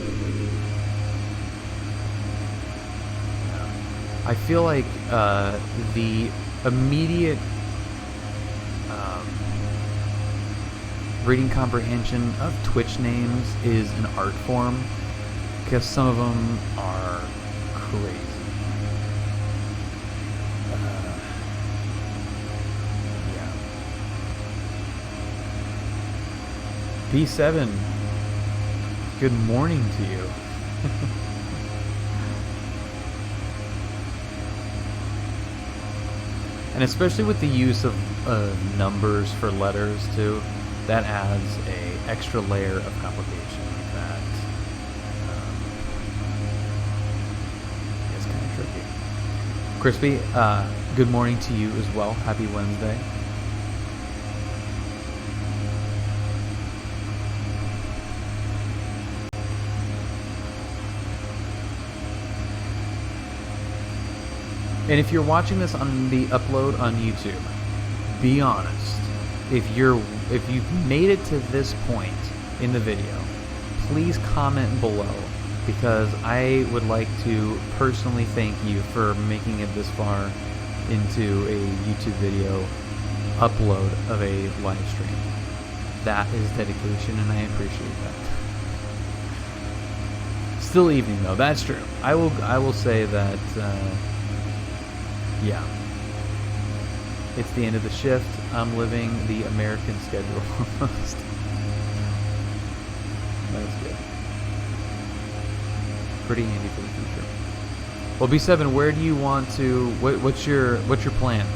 [SPEAKER 2] I feel like the immediate reading comprehension of Twitch names is an art form, because some of them are crazy. B7, good morning to you. And especially with the use of numbers for letters too, that adds a extra layer of complication that is kind of tricky. Crispy, good morning to you as well. Happy Wednesday. And if you're watching this on the upload on YouTube, be honest. If you've made it to this point in the video, please comment below, because I would like to personally thank you for making it this far into a YouTube video upload of a live stream. That is dedication, and I appreciate that. Still evening though, that's true. I will say that. Yeah. It's the end of the shift. I'm living the American schedule almost. That's good. Pretty handy for the future. Well, B7, where do you want to? What's your plan?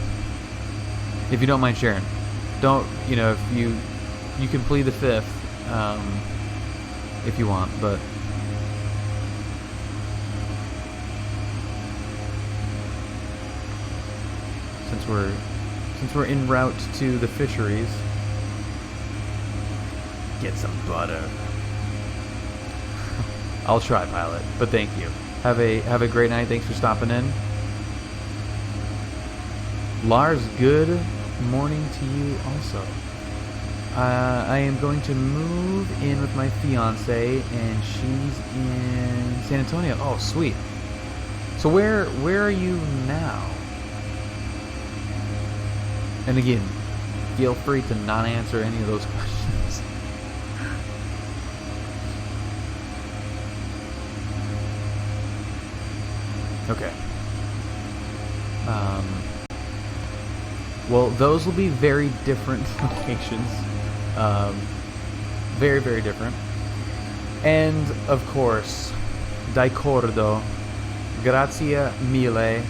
[SPEAKER 2] If you don't mind sharing. Don't, you know, if you can plead the fifth, if you want, but. Since we're en route to the fisheries, get some butter. I'll try, pilot, but thank you. Have a great night. Thanks for stopping in. Lars, good morning to you also. I am going to move in with my fiance, and she's in San Antonio. Oh, sweet. So where are you now? And again, feel free to not answer any of those questions. Okay. Well, those will be very different locations. Very, very different. And, of course, d'accordo. Grazie mille.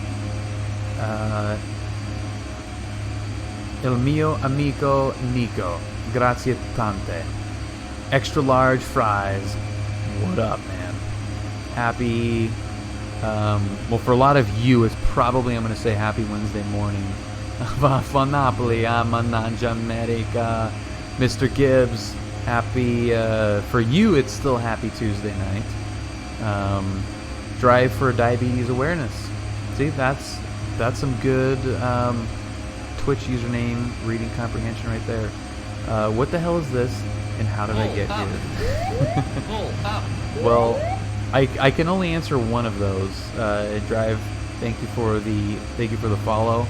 [SPEAKER 2] Il mio amico Nico. Grazie tante. Extra large fries. What up, man? Happy... well, for a lot of you, it's probably, I'm going to say happy Wednesday morning. Va for Napoli, Mannaggia America. Mr. Gibbs, happy, for you, it's still happy Tuesday night. Drive for diabetes awareness. See, that's some good Twitch username reading comprehension right there. What the hell is this, and how did I get here? Well, I can only answer one of those. Drive, thank you for the follow.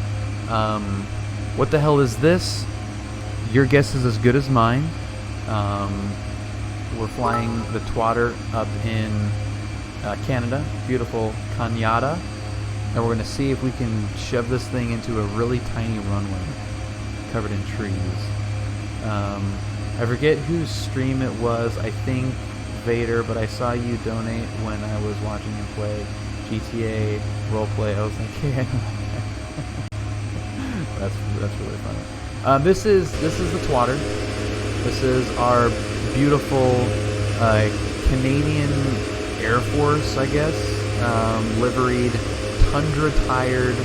[SPEAKER 2] What the hell is this? Your guess is as good as mine. We're flying the Twatter up in Canada, beautiful Canada, and we're going to see if we can shove this thing into a really tiny runway covered in trees. I forget whose stream it was. I think Vader, but I saw you donate when I was watching him play GTA roleplay. I was like, yeah, that's really funny. This is the Twatter. This is our beautiful Canadian Air Force, I guess, liveried, tundra-tired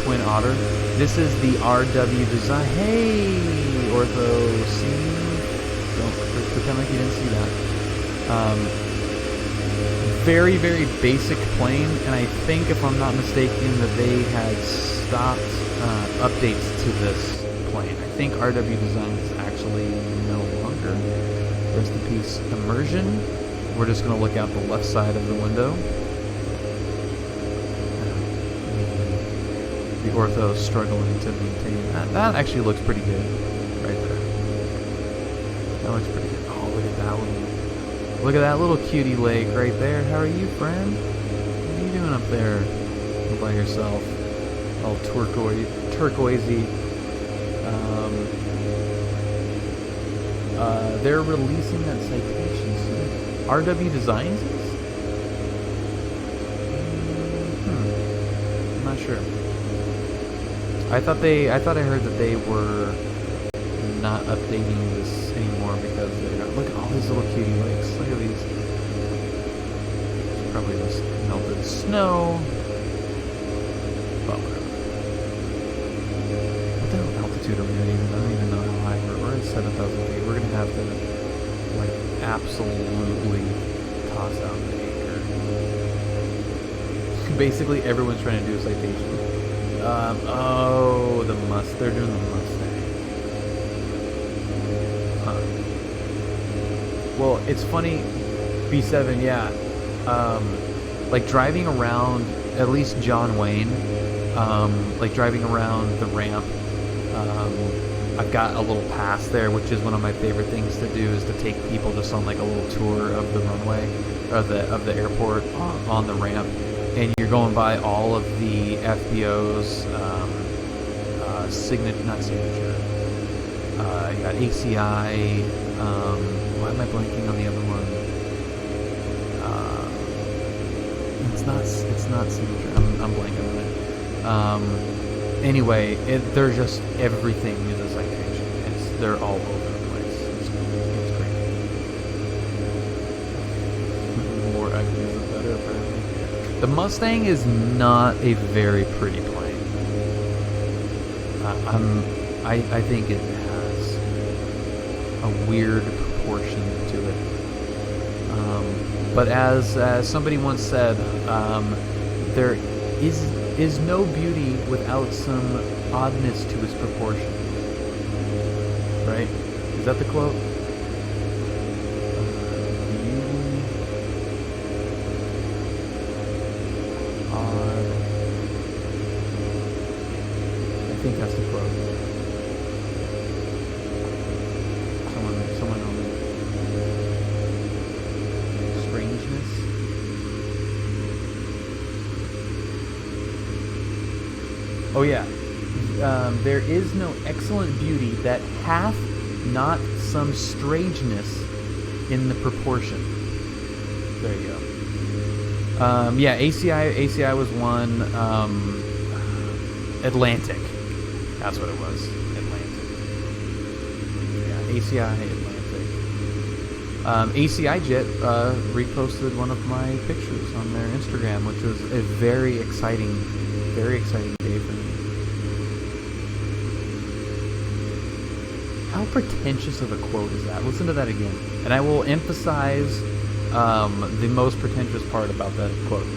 [SPEAKER 2] twin Otter. This is the RW design. Hey, Ortho, see? Don't pretend like you didn't see that. Very, very basic plane, and I think, if I'm not mistaken, that they had stopped updates to this plane. I think RW Design is actually no longer. Rest in peace, Immersion. We're just going to look out the left side of the window. The Ortho is struggling to maintain that. That actually looks pretty good right there. That looks pretty good. Oh, look at that little cutie lake right there. How are you, friend? What are you doing up there all by yourself? All turquoisey. They're releasing that citation soon. RW Designs is? I'm not sure. I thought I heard that they were not updating this anymore because they're not. Look at all these little cutie lakes. Look at these. It's probably just melted snow. But whatever. What the hell altitude are we at even? I don't even know how high we're at 7,000 feet. We're gonna have to like absolutely toss out the anchor. Basically everyone's trying to do a citation. Oh, they're doing the Mustang. Huh. Well, it's funny, B7, yeah. Like driving around, at least John Wayne, like driving around the ramp, I've got a little pass there, which is one of my favorite things to do, is to take people just on like a little tour of the runway, or of the airport on the ramp. And you're going by all of the FBO's not signature. You got ACI. Why am I blanking on the other one? It's not signature. I'm blanking on it. Anyway, they're just, everything is a citation. They're all over the place. It's great. The more ugly, the better, apparently. The Mustang is not a very pretty plane. I think it has a weird proportion to it. But as somebody once said, there is no beauty without some oddness to its proportion. Right? Is that the quote? Beauty, odd. I think that's the quote. Someone on me. Strangeness. Oh yeah. There is no excellent beauty that hath not some strangeness in the proportion. There you go. Yeah, ACI was one. Atlantic. That's what it was. Atlantic. Yeah, ACI Atlantic. ACI Jet reposted one of my pictures on their Instagram, which was a very exciting day for me. How pretentious of a quote is that? Listen to that again. And I will emphasize the most pretentious part about that quote.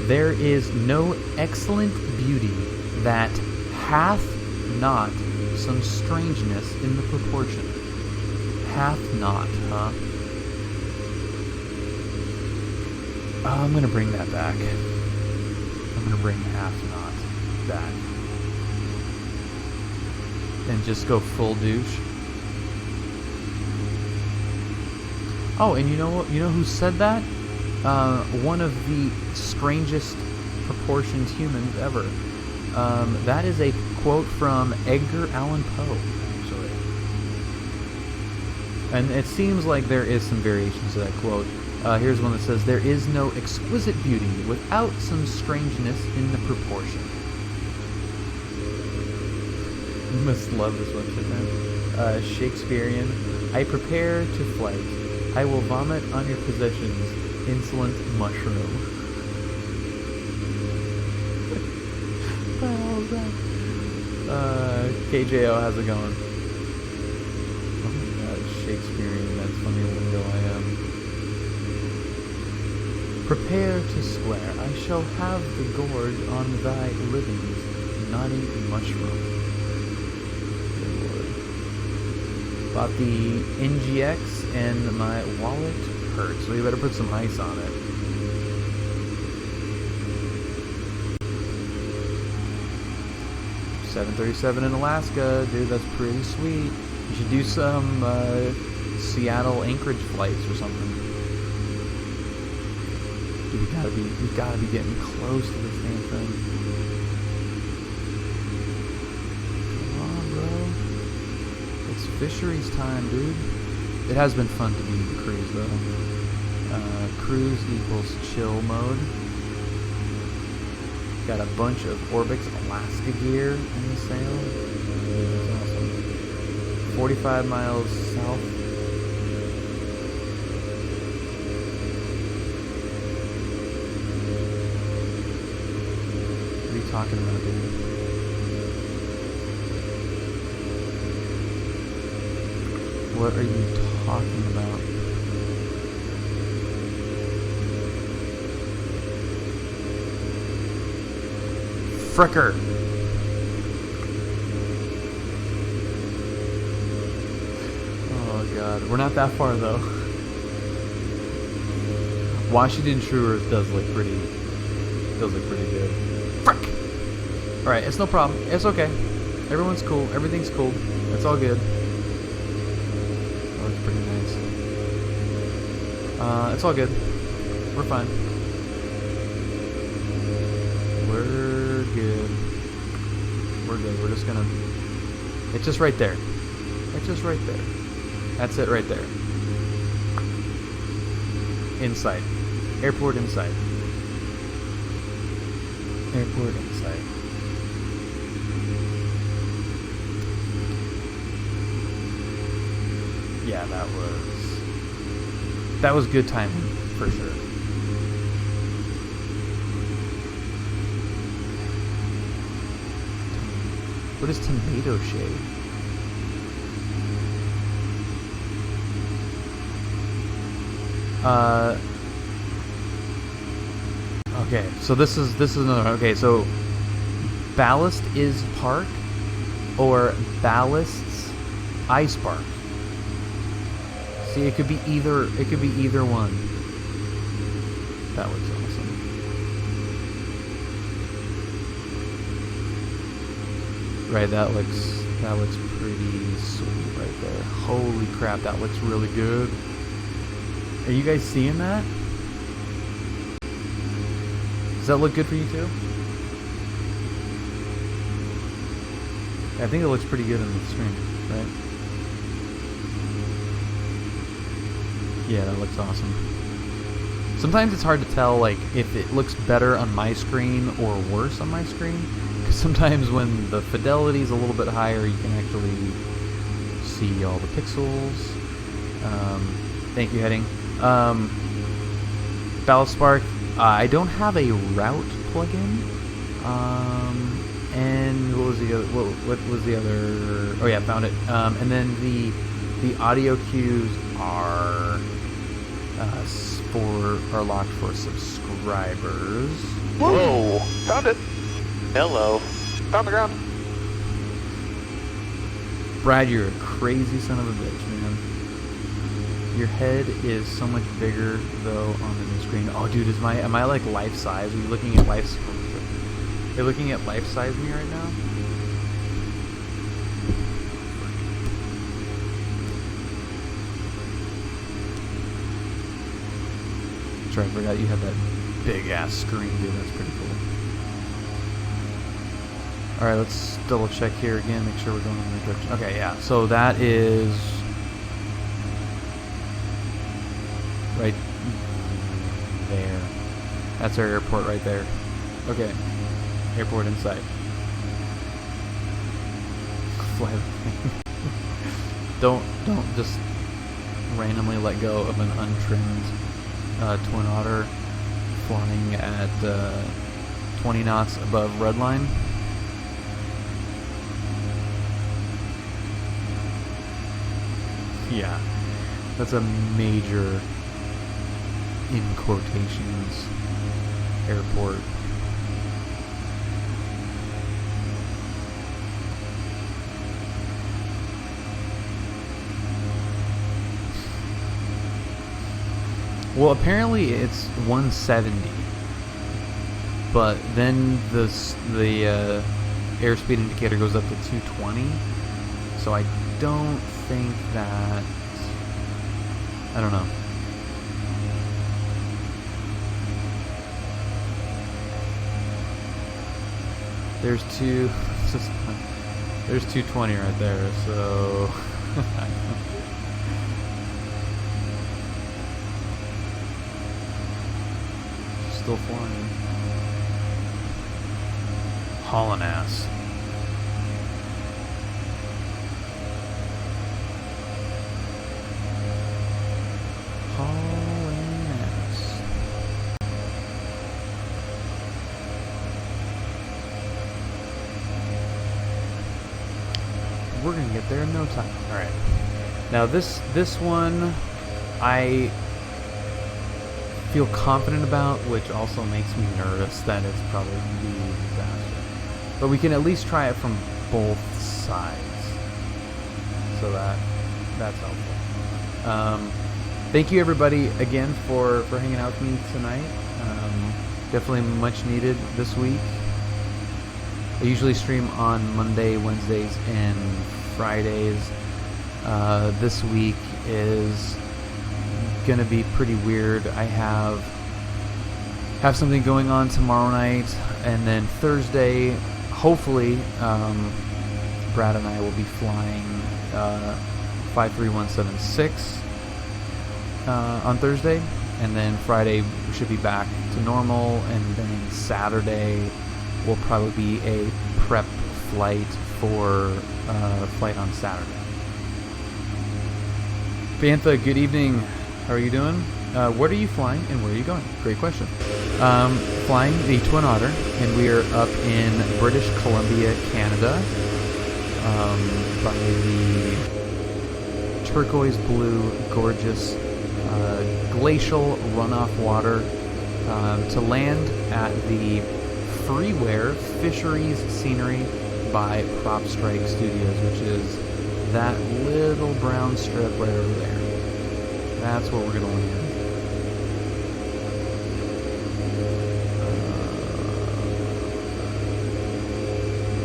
[SPEAKER 2] There is no excellent beauty that hath not some strangeness in the proportion. Hath not, huh? I'm going to bring that back. I'm going to bring hath not back. And just go full douche. Oh, and you know what? You know who said that? One of the strangest proportioned humans ever. That is a quote from Edgar Allan Poe, actually. And it seems like there is some variations to that quote. Here's one that says, "There is no exquisite beauty without some strangeness in the proportion." You must love this one, man. Shakespearean. "I prepare to flight. I will vomit on your possessions, insolent mushroom." KJO, how's it going? Oh my god, Shakespearean, that's funny lingo I am. "Prepare to swear, I shall have the gorge on thy livings, naughty mushroom." Good lord. Bought the NGX and my wallet hurts, so you better put some ice on it. $737 in Alaska, dude, that's pretty sweet. You should do some Seattle Anchorage flights or something. Dude, we gotta be getting close to this damn thing. Come on, bro. It's fisheries time, dude. It has been fun to be in the cruise, though. Cruise equals chill mode. Got a bunch of Orbix Alaska gear in the sale. That's awesome. 45 miles south. What are you talking about, dude? What are you talking about? Fricker. Oh god, we're not that far though. Washington True Earth does look pretty good. Frick! Alright, it's no problem. It's okay. Everyone's cool. Everything's cool. It's all good. Oh, it's pretty nice. It's all good. We're fine. We're good. We're good. We're just gonna... It's just right there. It's just right there. That's it right there. Inside. Airport inside. Airport inside. Yeah, that was good timing, for sure. What is tomato shade? Okay, so this is another. Okay, so Ballast is Park or Ballast's Ice Park. See, it could be either. It could be either one. That looks awesome. Right, that looks pretty sweet right there. Holy crap, that looks really good. Are you guys seeing that? Does that look good for you too? I think it looks pretty good on the screen, right? Yeah, that looks awesome. Sometimes it's hard to tell, like, if it looks better on my screen or worse on my screen. Because sometimes when the fidelity is a little bit higher, you can actually see all the pixels. Thank you, Heading. Ballast Spark. I don't have a route plugin. And what was the other? What was the other? Oh yeah, found it. And then the audio cues are are locked for subscribers.
[SPEAKER 4] Whoa! Found it. Hello. Found the ground.
[SPEAKER 2] Brad, you're a crazy son of a bitch, man. Your head is so much bigger though on the new screen. Oh, dude, am I like life size? Are you looking at life? You're looking at life size me right now? Sorry, I forgot you had that big ass screen, dude. That's pretty cool. Alright, let's double check here again, make sure we're going in the right direction. Okay, yeah, so that is right there. That's our airport right there. Okay. Airport in sight. Fly the plane. Don't just randomly let go of an untrimmed Twin Otter flying at 20 knots above redline. Yeah, that's a major, in quotations, airport. Well, apparently it's 170, but then the airspeed indicator goes up to 220. So I don't think that. I don't know. There's 220 right there. So. Still flying. Hauling ass. Hauling ass. We're gonna get there in no time. All right. Now this one, I feel confident about, which also makes me nervous that it's probably going to be a disaster. But we can at least try it from both sides, so that's helpful. Thank you everybody again for hanging out with me tonight. Definitely much needed this week. I usually stream on Monday, Wednesdays, and Fridays. This week is gonna be pretty weird. I have something going on tomorrow night, and then Thursday, hopefully, Brad and I will be flying 53176 on Thursday, and then Friday we should be back to normal, and then Saturday will probably be a prep flight for flight on Saturday. Bantha, good evening. How are you doing? What are you flying and where are you going? Great question. Flying the Twin Otter, and we are up in British Columbia, Canada, by the turquoise blue, gorgeous glacial runoff water to land at the freeware fisheries scenery by Prop Strike Studios, which is that little brown strip right over there. That's where we're going to land.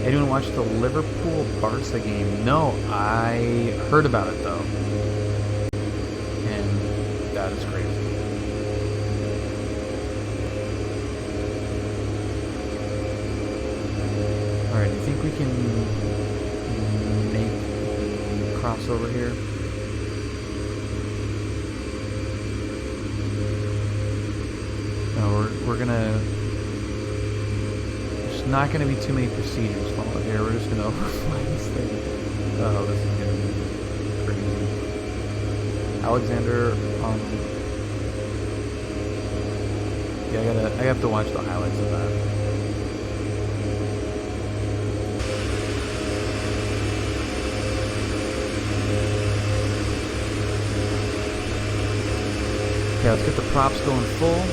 [SPEAKER 2] Anyone watch the Liverpool-Barca game? No, I heard about it though. And that is crazy. Alright, do you think we can make the crossover here? No, we're gonna... There's not gonna be too many procedures followed here. We're just gonna overfly this thing. Oh, this is gonna be crazy. Alexander, yeah, I have to watch the highlights of that. Okay, let's get the props going full.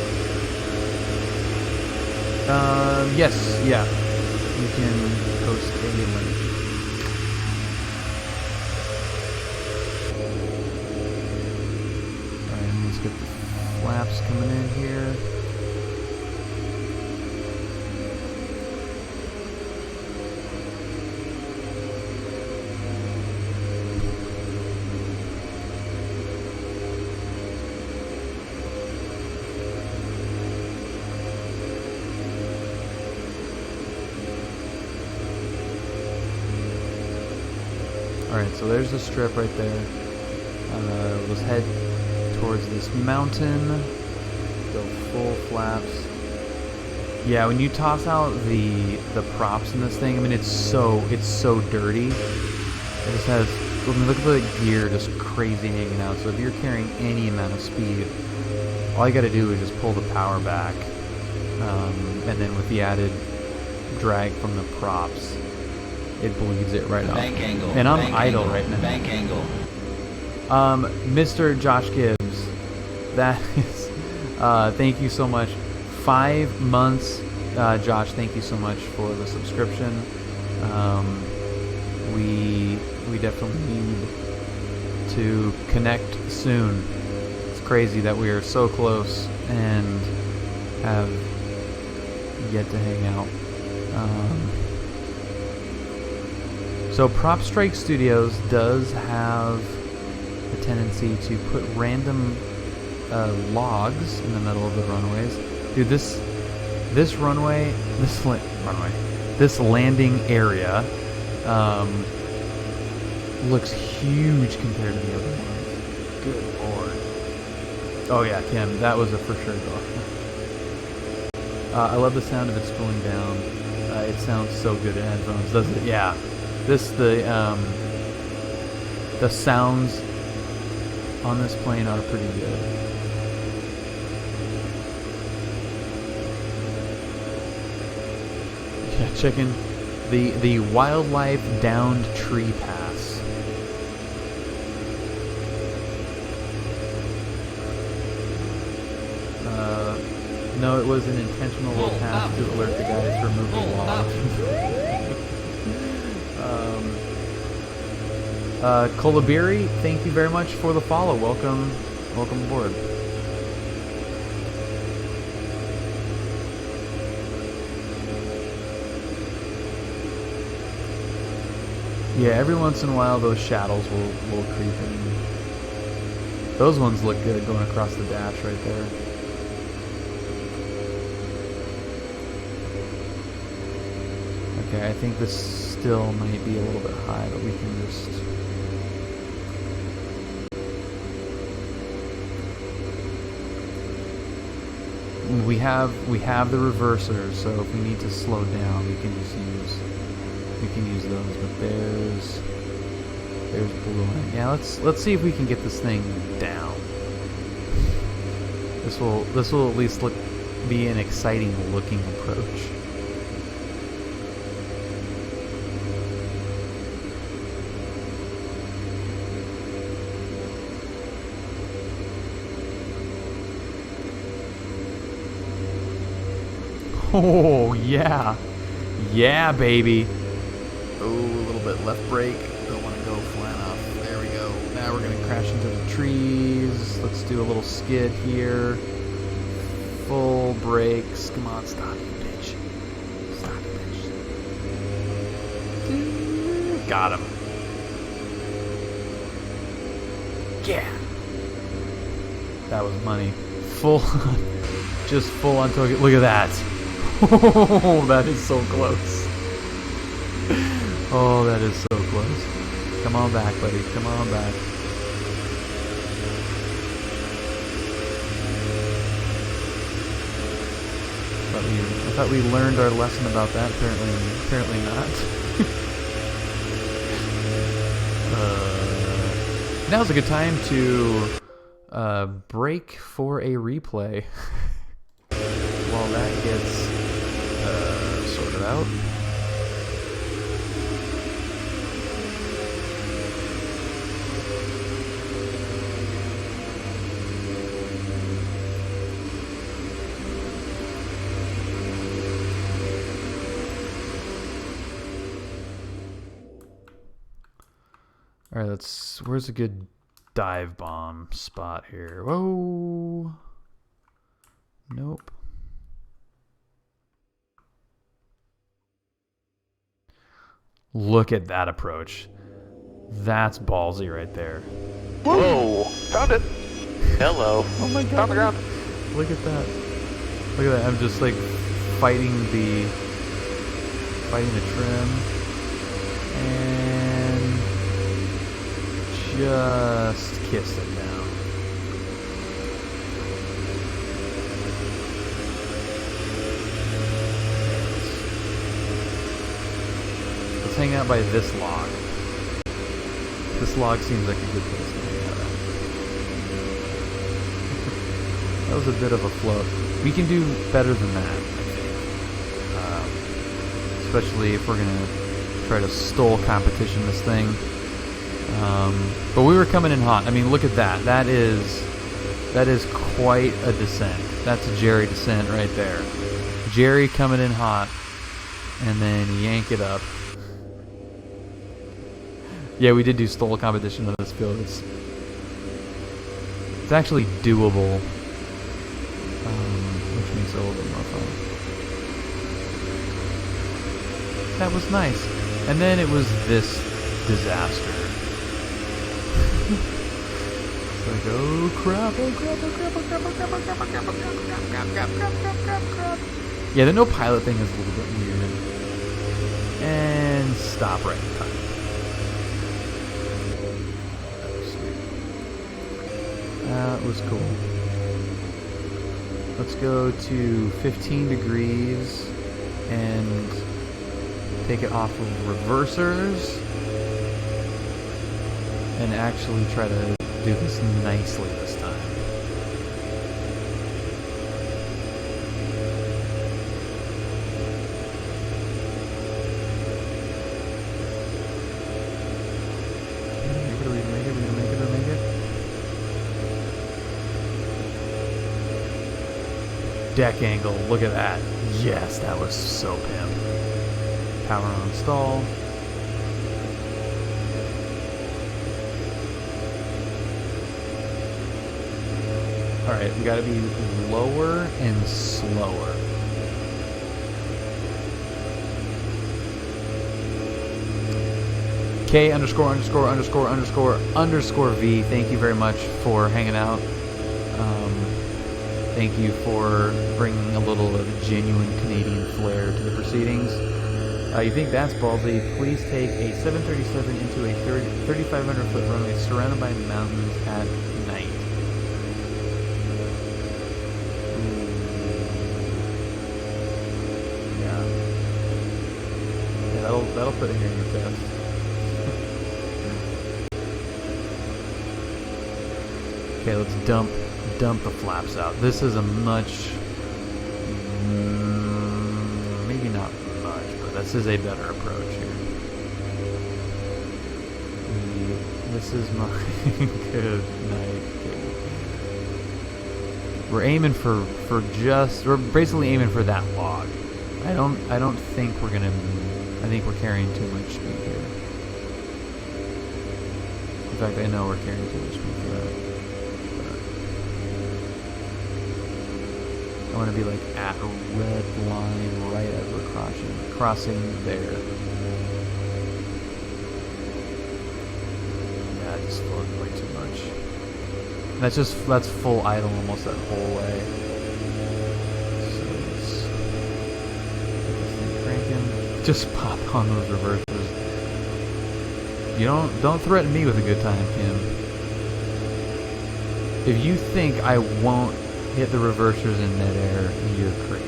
[SPEAKER 2] Yes, yeah. You can post a link. Alright, let's get the flaps coming in here. Alright, so there's the strip right there. Let's head towards this mountain. Go full flaps. Yeah, when you toss out the props in this thing, I mean it's so dirty. It just has, I mean, look at the gear just crazy hanging out. So if you're carrying any amount of speed, all you gotta do is just pull the power back. And then with the added drag from the props, it bleeds it right off.
[SPEAKER 3] Angle,
[SPEAKER 2] and I'm idle
[SPEAKER 3] angle,
[SPEAKER 2] right now.
[SPEAKER 3] Bank angle.
[SPEAKER 2] Mr. Josh Gibbs, that is, thank you so much. 5 months, Josh, thank you so much for the subscription. We definitely need to connect soon. It's crazy that we are so close and have yet to hang out. So Prop Strike Studios does have a tendency to put random logs in the middle of the runways. Dude, this landing area looks huge compared to the other ones. Good lord. Oh yeah, Kim, that was a for sure go. I love the sound of it spooling down. It sounds so good in headphones, doesn't it? Yeah. The sounds on this plane are pretty good. Yeah, checking the wildlife downed tree pass. No, it was an intentional little pass to alert the guys to remove the log. Kolabiri, thank you very much for the follow. Welcome aboard. Yeah, every once in a while those shadows will creep in. Those ones look good going across the dash right there. Okay, I think this still might be a little bit high, but we can just... We have the reversers, so if we need to slow down, we can use those. But there's blue line. Yeah, let's see if we can get this thing down. This will at least be an exciting looking approach. Oh, yeah. Yeah, baby. Oh, a little bit left brake. Don't want to go flying off. There we go. Now we're going to crash into the trees. Let's do a little skid here. Full brakes. Come on, stop, you bitch. Stop, you bitch. Got him. Yeah. That was money. Full on. Just full on token. Look at that. Oh, that is so close. Oh, that is so close. Come on back, buddy. Come on back. I thought we learned our lesson about that. Apparently not. Now's a good time to break for a replay while that gets sorted out. All right, where's a good dive bomb spot here? Whoa. Nope. Look at that approach. That's ballsy right there.
[SPEAKER 4] Whoa! Found it! Hello.
[SPEAKER 2] Oh my god.
[SPEAKER 4] Found the ground.
[SPEAKER 2] Look at that. Look at that. I'm just like fighting the trim. And just kiss it down. Let's hang out by this log. This log seems like a good place to hang out at. That was a bit of a float. We can do better than that, I think. Especially if we're gonna try to stall competition this thing. But we were coming in hot. I mean, look at that. That is quite a descent. That's a Jerry descent right there. Jerry coming in hot, and then yank it up. Yeah, we did do stall competition on this field. It's actually doable, which makes it a little bit more fun. That was nice. And then it was this disaster. It's like, oh crap, oh crap, oh crap, oh crap, oh crap, oh crap, oh crap, oh crap, oh crap, crap, crap, crap, crap, crap. Yeah, the no pilot thing is a little bit weird. And stop right in time. That was cool. Let's go to 15 degrees and take it off of reversers and actually try to do this nicely this time. Make it, are we gonna make it? Are we gonna make it or make it? Deck angle, look at that. Yes, that was so pimp. Power on stall. Alright, we gotta be lower and slower. K underscore underscore underscore underscore underscore V, thank you very much for hanging out. Thank you for bringing a little of genuine Canadian flair to the proceedings. You think that's ballsy? Please take a 737 into a 3,500 foot runway surrounded by mountains at night. Yeah, that'll put a hair in your chest. Okay, let's dump the flaps out. This is a much, maybe not much, but this is a better approach here. This is my good night. We're aiming for we're basically aiming for that log. I don't think we're gonna. I think we're carrying too much speed here. In fact, I know we're carrying too much speed for that. But I want to be like at a red line right as we're crossing there. Yeah, I just floated way too much. That's full idle almost that whole way. So let's get this thing cranking. Just pop on those reversers. You don't threaten me with a good time, Kim. If you think I won't hit the reversers in midair, you're crazy.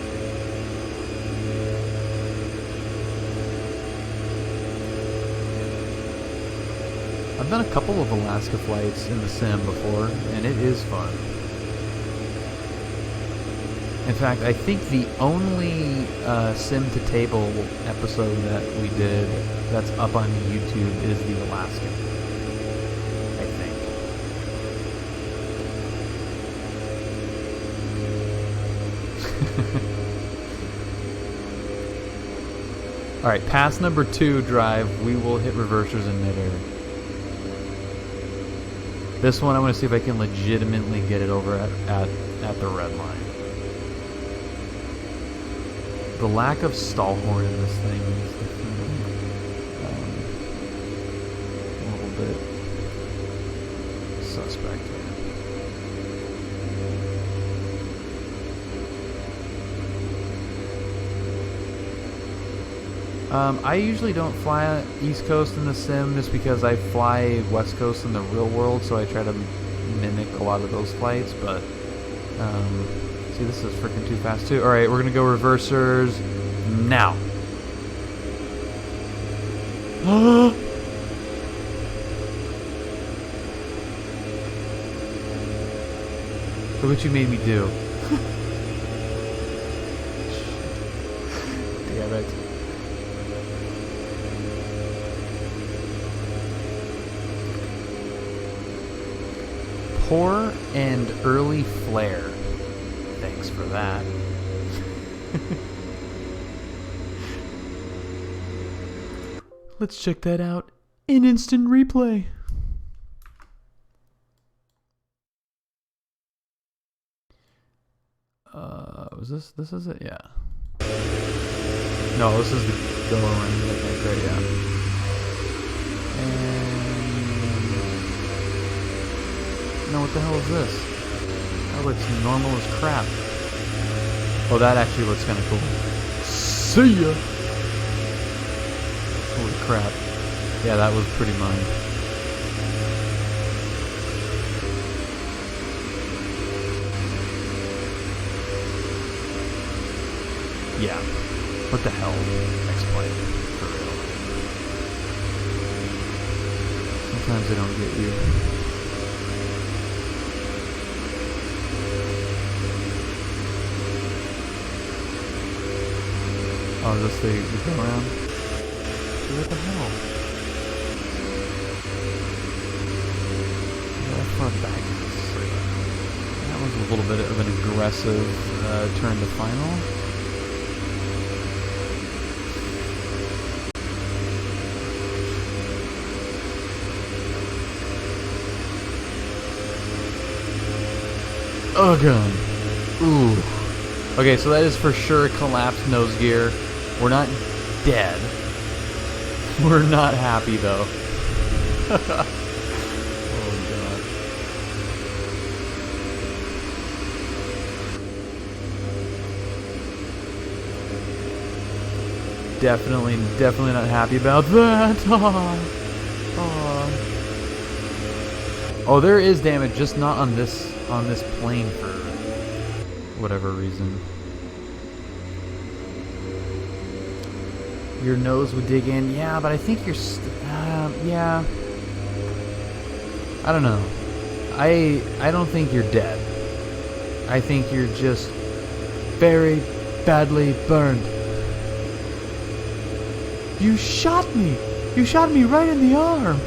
[SPEAKER 2] I've done a couple of Alaska flights in the sim before, and it is fun. In fact, I think the only sim to table episode that we did that's up on YouTube is the Alaskan. I think. Alright, pass number 2 drive, we will hit reversers in midair. This one I want to see if I can legitimately get it over at the red line. The lack of stall horn in this thing is definitely a little bit suspect here. I usually don't fly East Coast in the sim just because I fly West Coast in the real world, so I try to mimic a lot of those flights, but see, this is freaking too fast too. Alright, we're gonna go reversers now. Look what you made me do. Damn it. Poor and early flare. Thanks for that. Let's check that out in instant replay. Was this is it? Yeah. No, this is the go around, I think, right? Yeah. And no, what the hell is this? That looks normal as crap. Oh, that actually looks kind of cool. See ya! Holy crap. Yeah, that was pretty mine. Yeah. What the hell? Explain. For real. Sometimes I don't get you. Oh, is this the go around? What the hell? How far back is this? That was a little bit of an aggressive turn to final. Oh god. Ooh. Okay, so that is for sure collapsed nose gear. We're not dead. We're not happy though. Oh god. Definitely not happy about that. Oh, there is damage, just not on this plane for whatever reason. Your nose would dig in, yeah, but I think you're, yeah. I don't know. I don't think you're dead. I think you're just very badly burned. You shot me! You shot me right in the arm!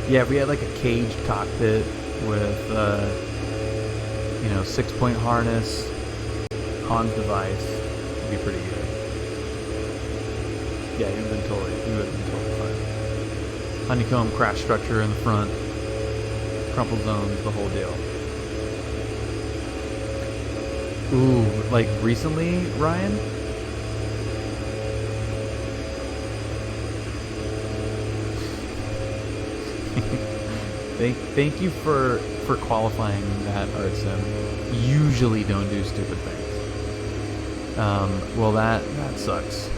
[SPEAKER 2] Yeah, if we had like a caged cockpit with, 6-point harness, Han's device, it'd be pretty good. Yeah, you would have been totally fine. Honeycomb crash structure in the front, crumple zones, the whole deal. Ooh, like recently, Ryan? Thank you for qualifying that, Art Sim. Usually don't do stupid things. Well that sucks.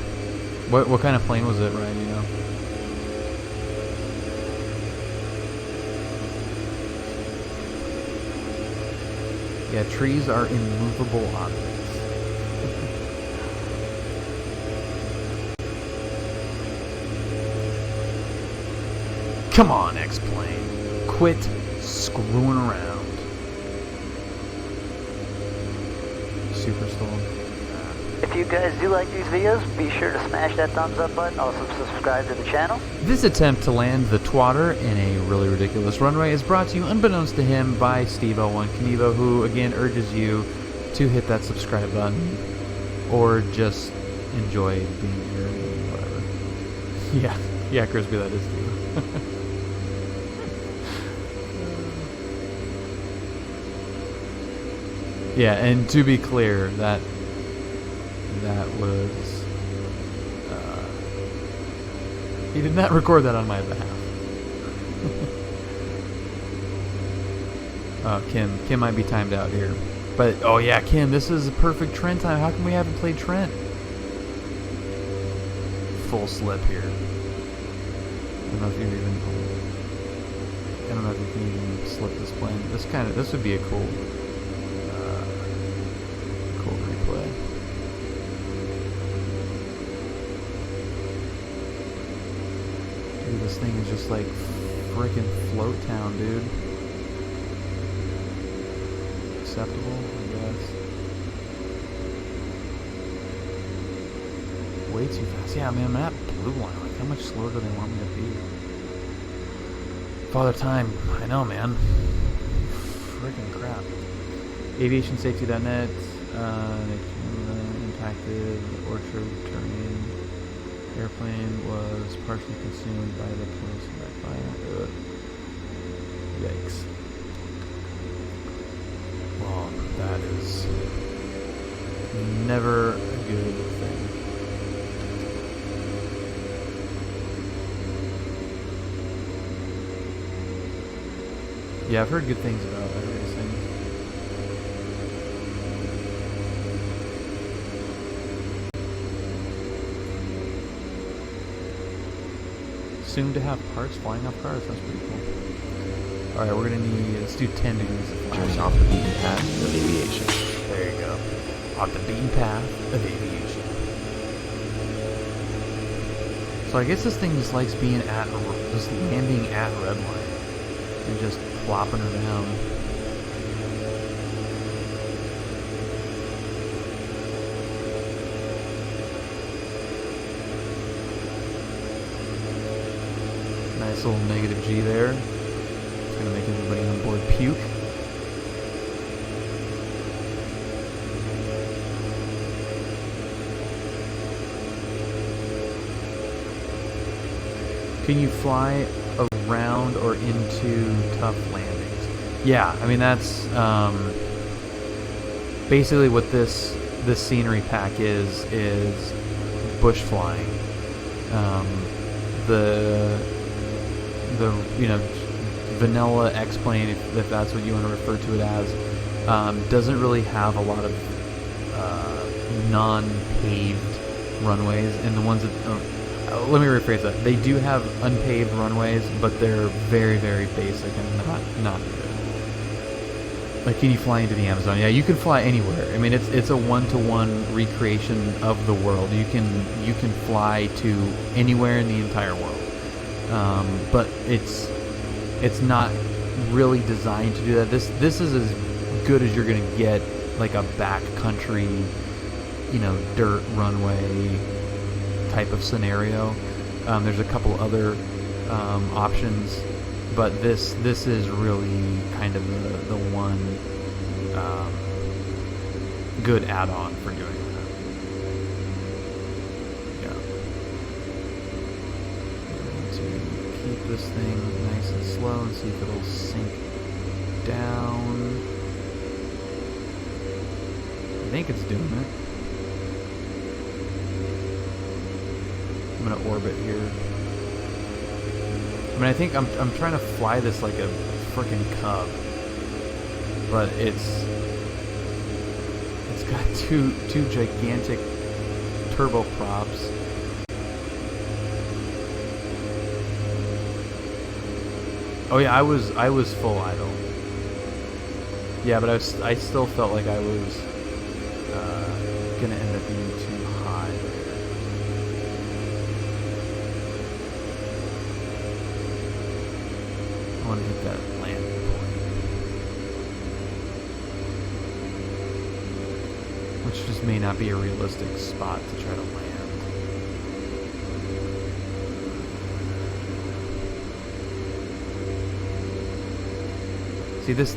[SPEAKER 2] What kind of plane was it, Ryan, you know? Yeah, trees are immovable objects. Come on, X-Plane. Quit screwing around. Superstorm.
[SPEAKER 6] If you guys do like these videos, be sure to smash that thumbs up button. Also subscribe to the channel.
[SPEAKER 2] This attempt to land the Twatter in a really ridiculous runway is brought to you, unbeknownst to him, by Steve01 Knievo, who again urges you to hit that subscribe button or just enjoy being here, whatever. Yeah, Crispy, that is Steve. Yeah, and to be clear, that was he did not record that on my behalf. Kim might be timed out here, but oh yeah, Kim, this is a perfect Trent time. How come we haven't played Trent? Full slip here. I don't know if you can even slip this plane. This would be a cool replay. Dude, this thing is just like frickin' float town, dude. Acceptable, I guess. Way too fast. Yeah, man, that blue line, like, how much slower do they want me to be? Father Time, I know, man. Frickin' crap. Aviationsafety.net, impacted orchard turning. Airplane was partially consumed by the poison fire. Yikes. Well, that is never a good thing. Yeah, I've heard good things about that racing. Soon to have parts flying off cars. That's pretty cool. Alright, we're gonna need, let's do 10 degrees of fire.
[SPEAKER 3] Just off the beaten path of aviation.
[SPEAKER 2] There you go. Off the beaten path of aviation. So I guess this thing just likes being just landing at red line and just plopping her down. Nice little negative G there. It's gonna make everybody on board puke. Can you fly around or into tough landings? Yeah, I mean that's basically what this scenery pack is bush flying. The vanilla X-plane, if that's what you want to refer to it as, doesn't really have a lot of non-paved runways, and the ones that let me rephrase that. They do have unpaved runways, but they're very, very basic and not good. Like, can you fly into the Amazon? Yeah, you can fly anywhere. I mean, it's a one-to-one recreation of the world. You can fly to anywhere in the entire world, but it's not really designed to do that. This is as good as you're gonna get, like a backcountry, dirt runway type of scenario. There's a couple other options but this is really kind of the one good add-on for doing that. Yeah. I'm going to keep this thing nice and slow and see if it'll sink down. I think it's doing it. I'm gonna orbit here. I mean, I think I'm trying to fly this like a freaking Cub, but it's got two gigantic turboprops. Oh yeah, I was full idle. Yeah, but I still felt like I was gonna end up being too high there. I want to hit that landing point, which just may not be a realistic spot to try to land. See, that's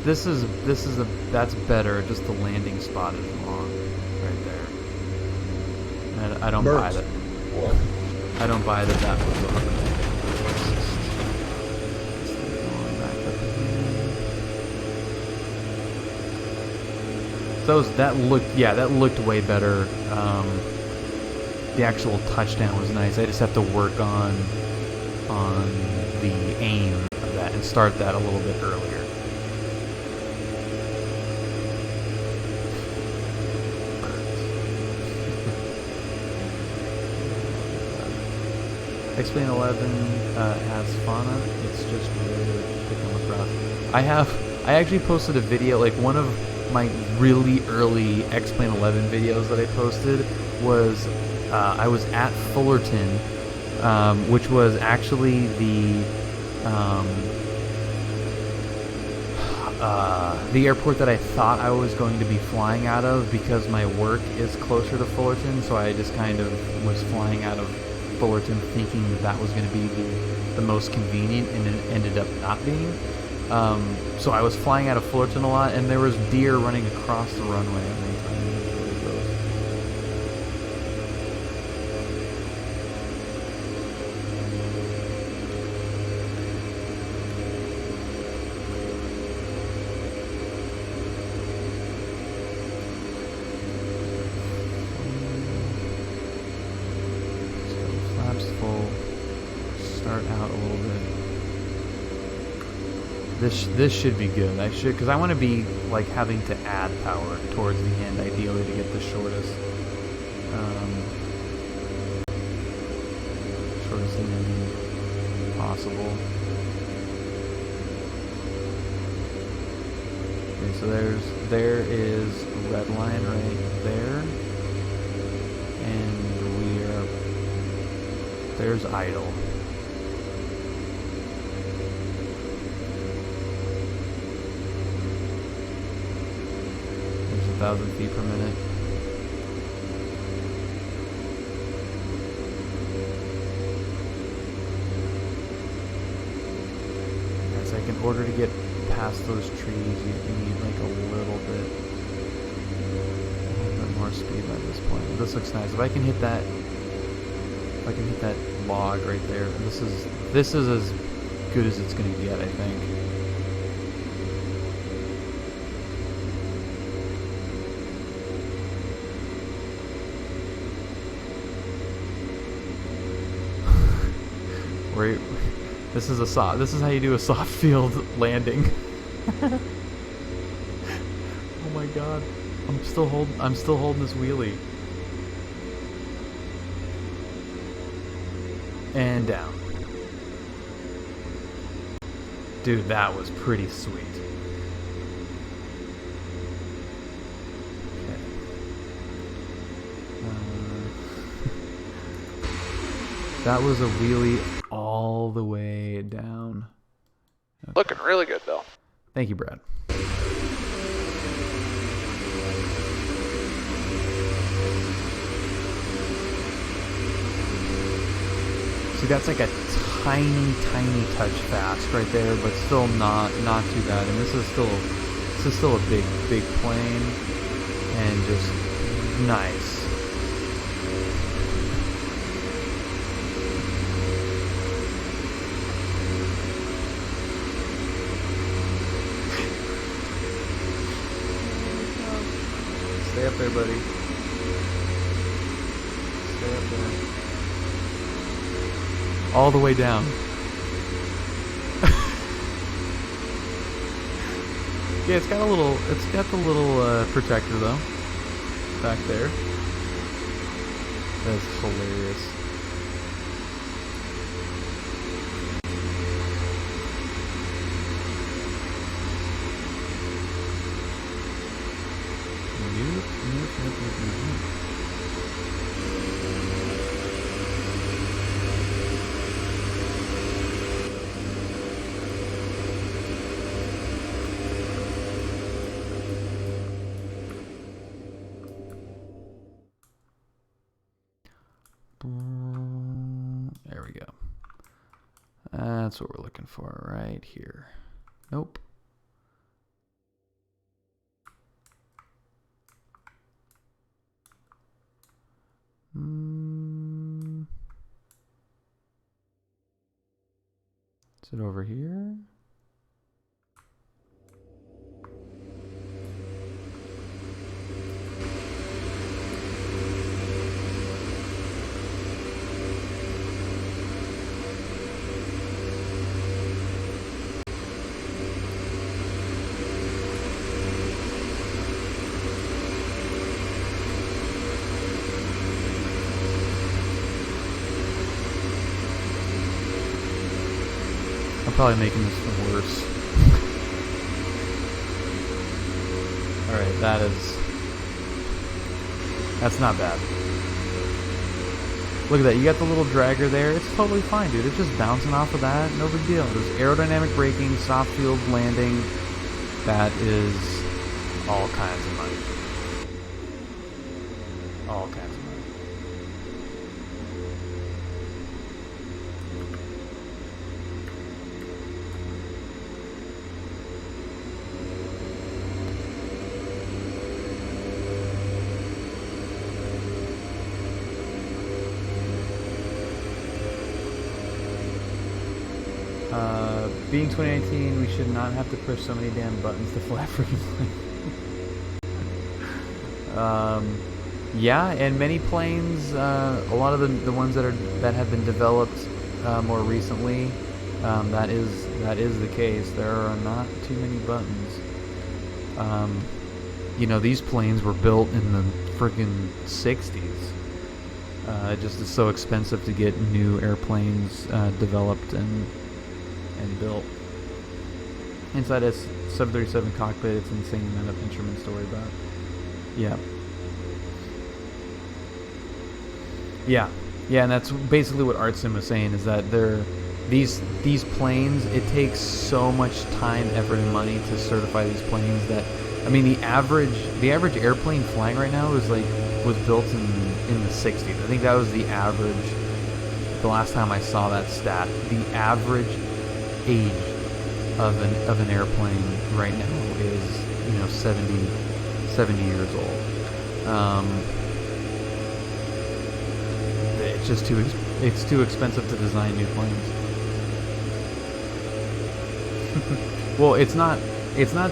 [SPEAKER 2] better. Just the landing spot is wrong, right there. And I don't buy that. I don't buy that that was wrong. So that looked way better. The actual touchdown was nice. I just have to work on the aim of that and start that a little bit earlier. X-Plane 11 has fauna. It's just weird to come across. I actually posted a video, like one of my really early X-Plane 11 videos that I posted was I was at Fullerton, which was actually the airport that I thought I was going to be flying out of because my work is closer to Fullerton, so I just kind of was flying out of Fullerton thinking that was going to be the most convenient, and it ended up not being. So I was flying out of Fullerton a lot, and there was deer running across the runway at one time. It was really gross. So flaps full. Start out a little bit. This should be good. Because I want to be like having to add power towards the end, ideally to get the shortest landing possible. Okay, so there is red line right there, and there's idle. There's 1,000 feet per minute. Yes, like in order to get past those trees, you need like a little bit more speed by this point. But this looks nice. If I can hit that log right there, this is as good as it's gonna get, I think. This is how you do a soft field landing. Oh my god. I'm still holding this wheelie. And down. Dude, that was pretty sweet. Okay. That was a wheelie all the way down. Okay.
[SPEAKER 4] Looking really good, though.
[SPEAKER 2] Thank you, Brad. See, that's like a tiny touch fast right there, but still not too bad. And this is still a big plane, and just nice. Stay up there, buddy. Stay up there. All the way down. Yeah, it's got the little protector though, back there. That's hilarious. There we go. That's what we're looking for right here. Nope. Is it over here? I'm probably making this worse. Alright, that's not bad. Look at that, you got the little dragger there. It's totally fine, dude. It's just bouncing off of that. No big deal. There's aerodynamic braking, soft field landing. That is all kinds of money. All kinds of money. Being 2019, we should not have to push so many damn buttons to fly freaking plane. Yeah, and many planes, a lot of the ones that have been developed more recently, that is the case. There are not too many buttons. You know, these planes were built in the freaking 60s. It just is so expensive to get new airplanes developed and built. Inside a 737 cockpit, it's an insane amount of instruments to worry about. Yeah, and that's basically what ArtSim was saying, is that these planes, it takes so much time, effort, and money to certify these planes that, I mean, the average airplane flying right now was built in the 60s. I think that was the average. The last time I saw that stat, the average age of an airplane right now is, 70 years old. It's just too expensive to design new planes. Well, it's not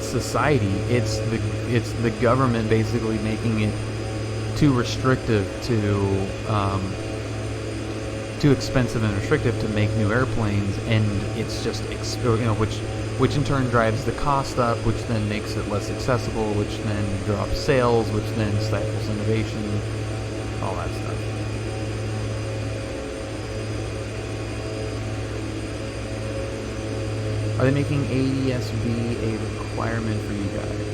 [SPEAKER 2] society. It's the government basically making it too restrictive, too expensive and restrictive to make new airplanes, and it's just which in turn drives the cost up, which then makes it less accessible, which then drops sales, which then stifles innovation, all that stuff. Are they making ADS-B a requirement for you guys?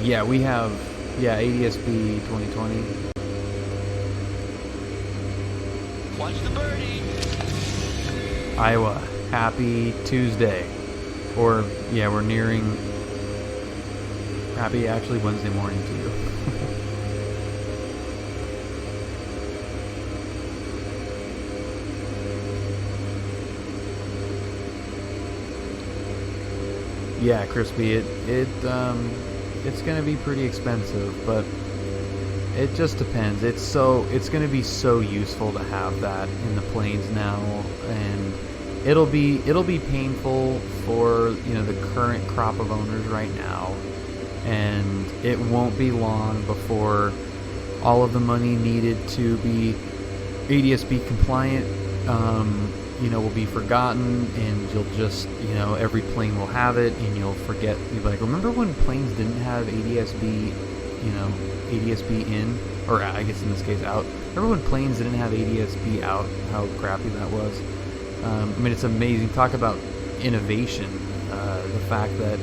[SPEAKER 2] Yeah, we have, ADS-B 2020.
[SPEAKER 7] Watch the birdie.
[SPEAKER 2] Iowa, happy Tuesday. Or, we're nearing happy actually Wednesday morning to you. Yeah, Crispy. It's gonna be pretty expensive, but it just depends. It's gonna be so useful to have that in the planes now, and it'll be painful for the current crop of owners right now, and it won't be long before all of the money needed to be ADS-B compliant will be forgotten, and you'll just every plane will have it, and you'll forget. You'll be like, remember when planes didn't have ADS-B ADS-B in, or I guess in this case out. Remember when planes didn't have ADS-B out, how crappy that was? I mean, it's amazing. Talk about innovation. The fact that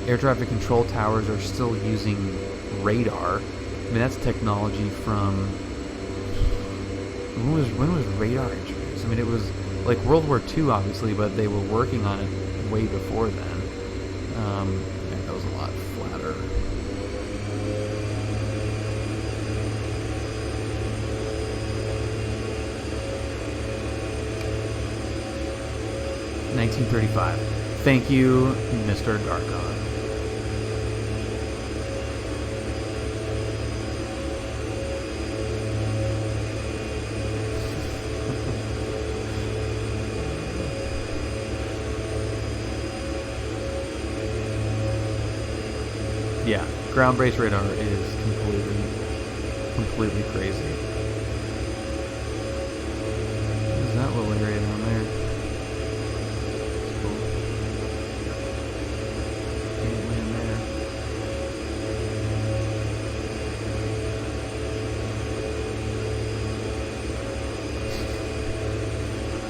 [SPEAKER 2] air traffic control towers are still using radar. I mean, that's technology from... When was radar introduced? I mean, it was like World War II, obviously, but they were working on it way before then. That was a lot flatter. $1935. Thank you, Mr. Garcon. Yeah, ground brace radar is completely crazy. What is that little area down there? It's cool. Can't land there.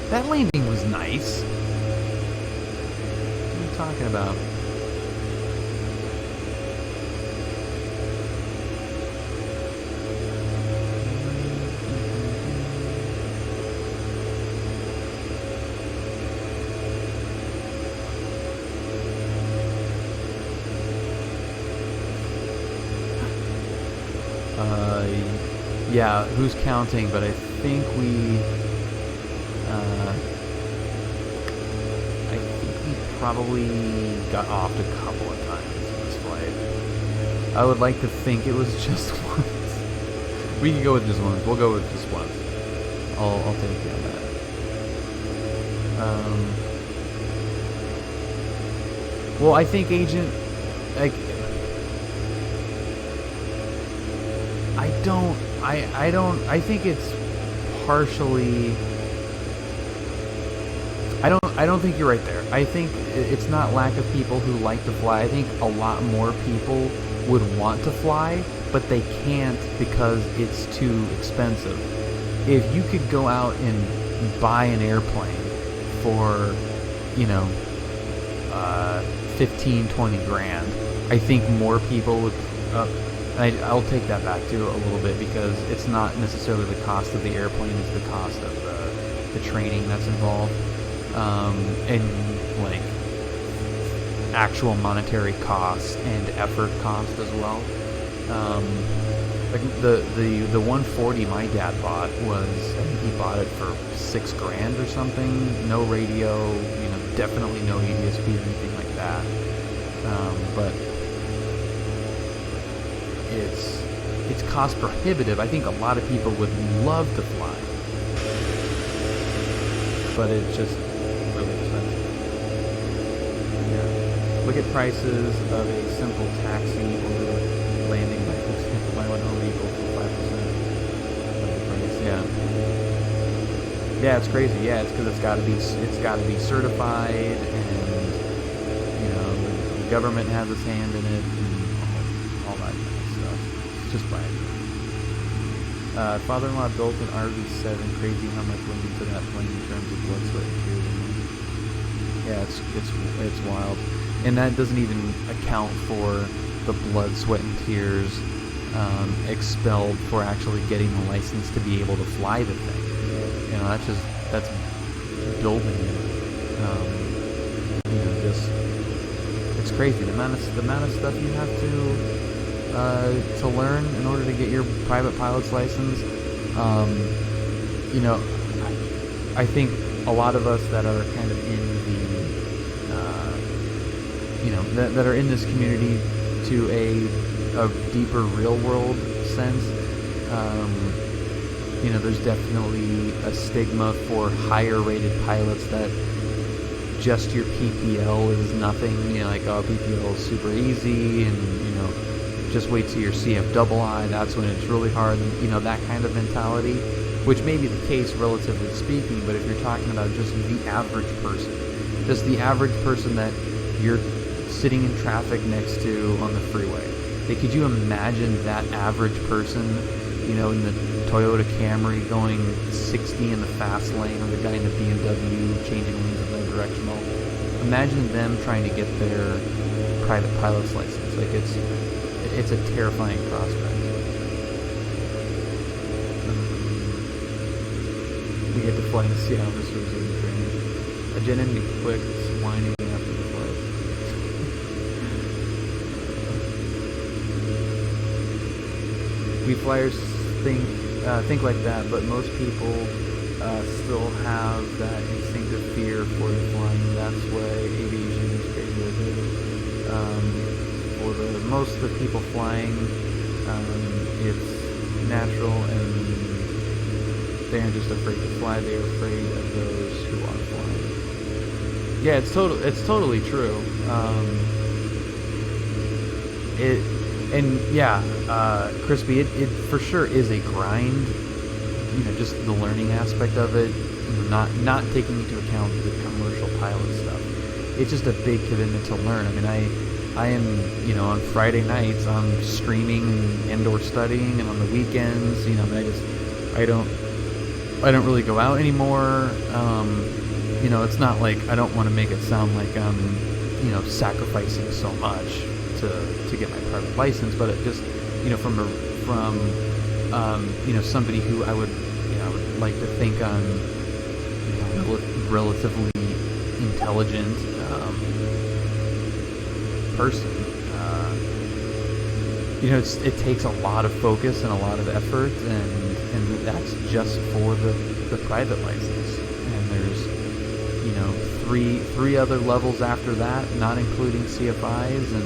[SPEAKER 2] That landing was nice. What are you talking about? Yeah, who's counting? But I think we probably got offed a couple of times in this flight. I would like to think it was just once. We can go with just once. We'll go with just once. I'll take you on that. Well, I think Agent, like, I think it's partially, I don't think you're right there. I think it's not lack of people who like to fly. I think a lot more people would want to fly, but they can't because it's too expensive. If you could go out and buy an airplane for, 15, 20 grand, I think more people would, I'll take that back too a little bit, because it's not necessarily the cost of the airplane, it's the cost of the training that's involved, and like actual monetary cost and effort cost as well. Like the 140 my dad bought was, I think he bought it for $6 grand or something. No radio, definitely no ADS-B or anything like that. But it's cost prohibitive. I think a lot of people would love to fly, but it's just really expensive. Yeah. Look at prices of a simple taxi or landing by one home equal to 5% of the price. Yeah, it's crazy. Yeah, it's because it's got to be certified, and the government has its hand in it, and all that kind of stuff. It's just bad. Father-in-law built an RV7. Crazy how much went into that plane in terms of blood, sweat, and tears. Yeah, it's wild, and that doesn't even account for the blood, sweat, and tears expelled for actually getting the license to be able to fly the thing. That's building it. It's crazy the amount of stuff you have to learn in order to get your private pilot's license. I think a lot of us that are kind of in that are in this community to a deeper real world sense. There's definitely a stigma for higher rated pilots that just your PPL is nothing. PPL is super easy, and just wait till your CFII, that's when it's really hard, that kind of mentality, which may be the case relatively speaking, but if you're talking about just the average person that you're sitting in traffic next to on the freeway, could you imagine that average person, in the Toyota Camry going 60 in the fast lane, or the guy in the BMW changing lanes in the directional? Imagine them trying to get their private pilot's license. It's a terrifying prospect. We get to fly in Seattle, Mr. Reserve training. A jet ending quick, it's whining after the flight. We flyers think like that, but most people still have that instinctive fear for the flying. That's why aviation is crazy like it is. For most of the people flying, it's natural, and they aren't just afraid to fly, they're afraid of those who are flying. Yeah, it's totally true. Crispy, it for sure is a grind, just the learning aspect of it, not taking into account the commercial pilot stuff. It's just a big commitment to learn. I am, on Friday nights, I'm streaming and indoor studying, and on the weekends, I don't really go out anymore. It's not like, I don't want to make it sound like I'm, sacrificing so much to get my private license, but it just, from somebody who I would like to think I'm, relatively intelligent person. It takes a lot of focus and a lot of effort, and that's just for the private license. And there's three other levels after that, not including CFIs, and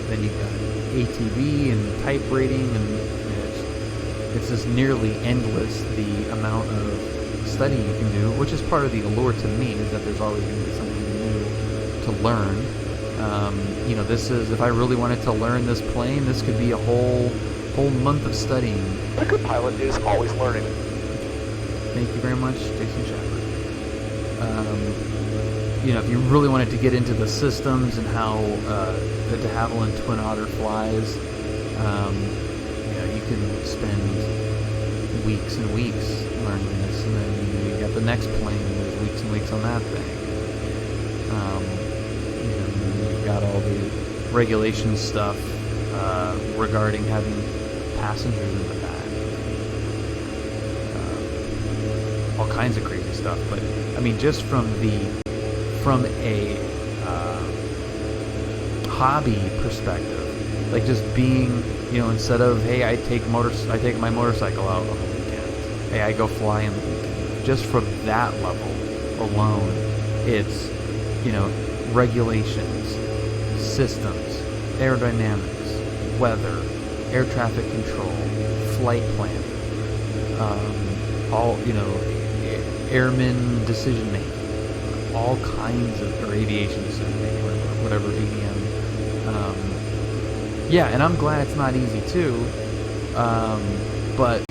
[SPEAKER 2] then you've got ATV and type rating, and it's just nearly endless the amount of studying you can do, which is part of the allure to me, is that there's always going to be something new to learn. This is, if I really wanted to learn this plane, this could be a whole month of studying.
[SPEAKER 4] A good pilot is always learning.
[SPEAKER 2] Thank you very much, Jason Shepard. If you really wanted to get into the systems and how the de Havilland Twin Otter flies, you can spend weeks and weeks learning this, and then you got the next plane, and there's weeks and weeks on that thing. You've got all the regulation stuff regarding having passengers in the back. All kinds of crazy stuff, but just from a hobby perspective, like just being, instead of, hey, I take my motorcycle out on the weekend, hey, I go fly on the weekend. Just from that level alone, it's regulations, systems, aerodynamics, weather, air traffic control, flight planning, all airman decision making, all kinds of, or aviation decision making, whatever ADM. And I'm glad it's not easy too, but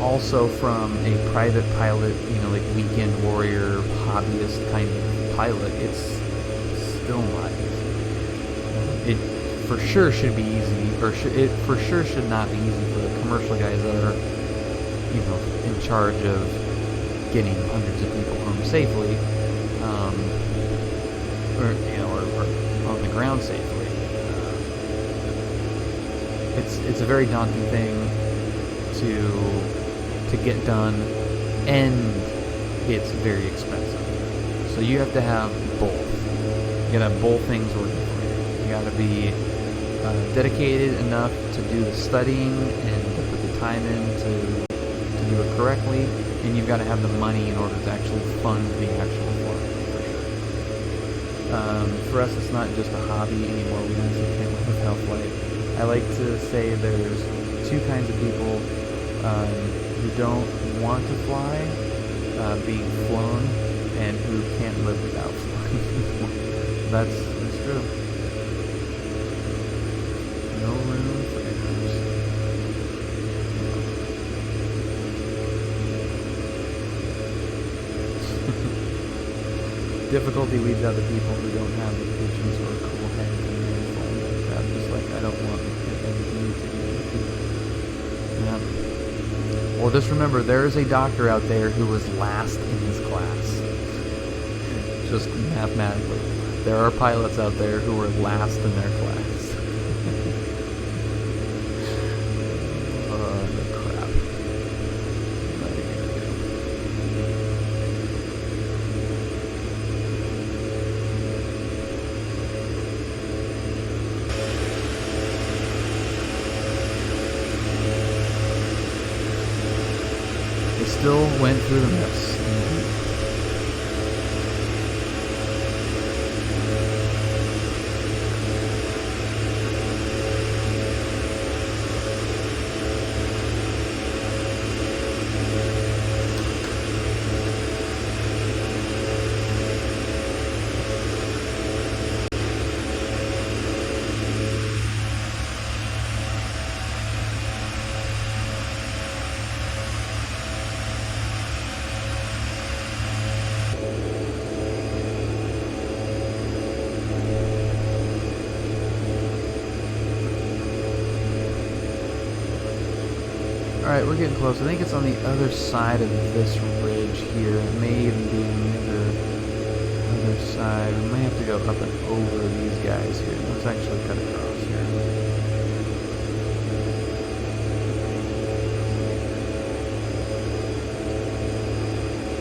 [SPEAKER 2] also from a private pilot, like weekend warrior, hobbyist kind of pilot, it's still not easy. It for sure should be easy, or it for sure should not be easy for the commercial guys that are, in charge of getting hundreds of people home safely, or on the ground safely. It's a very daunting thing to get done, and it's very expensive. So you have to have both. You gotta have both things working for you. You gotta be dedicated enough to do the studying and to put the time in to do it correctly, and you've got to have the money in order to actually fund the actual flight, for For us, it's not just a hobby anymore. We honestly can't live without flight. I like to say there's two kinds of people who don't want to fly, being flown, and who can't live without flying. That's true. No room for errors. Difficulty weeds out the people who don't have the patience or cool heads and they're flying like that. Just like I don't want anything to do. Yeah. Well, just remember, there is a doctor out there who was last in his class. Just mathematically. There are pilots out there who were last in their class. Oh, the crap. What are you gonna do? They still went through the mess. Alright, we're getting close. I think it's on the other side of this ridge here. It may even be on the other side. We might have to go up and over these guys here. Let's actually cut across here.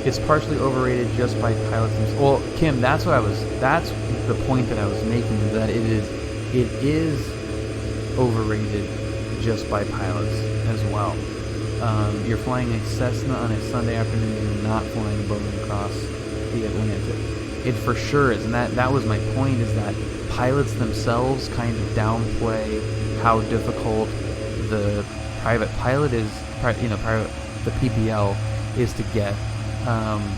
[SPEAKER 2] It's partially overrated just by pilots themselves. Well, Kim, that's the point that I was making, that it is overrated just by pilots as well. You're flying a Cessna on a Sunday afternoon, you're not flying a Boeing across the Atlantic. It for sure is, and that was my point, is that pilots themselves kind of downplay how difficult the private pilot is, the PPL is to get,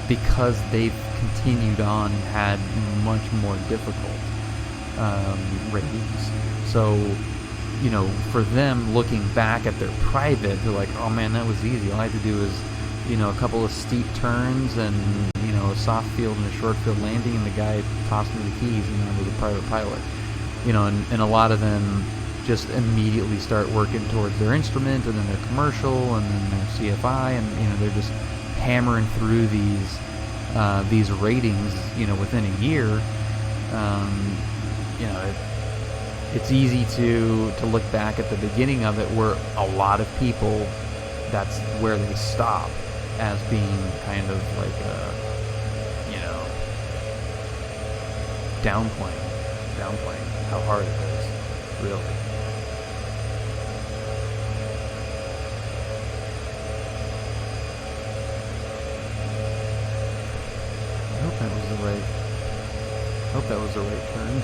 [SPEAKER 2] because they've continued on and had much more difficult ratings. So, for them looking back at their private, they're like, oh man, that was easy. All I had to do is, a couple of steep turns and, a soft field and a short field landing, and the guy tossed me the keys, I was a private pilot. And a lot of them just immediately start working towards their instrument, and then their commercial, and then their CFI, and, they're just hammering through these ratings, within a year. It's easy to look back at the beginning of it, where a lot of people, that's where they stop, as being kind of like downplaying how hard it is, really. I hope that was the right turn.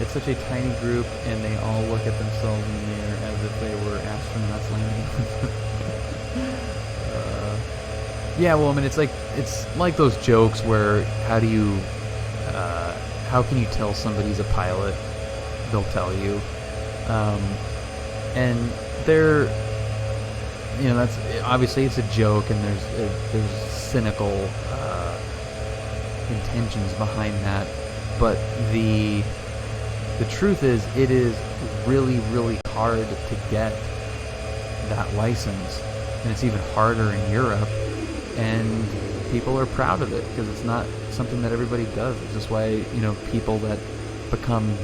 [SPEAKER 2] It's such a tiny group, and they all look at themselves in the mirror as if they were astronauts landing. Yeah, well, I mean, it's like those jokes where how can you tell somebody's a pilot? They'll tell you, and they're, that's obviously it's a joke, and there's cynical intentions behind that, but the truth is, it is really, really hard to get that license, and it's even harder in Europe, and people are proud of it because it's not something that everybody does. It's just why, people that become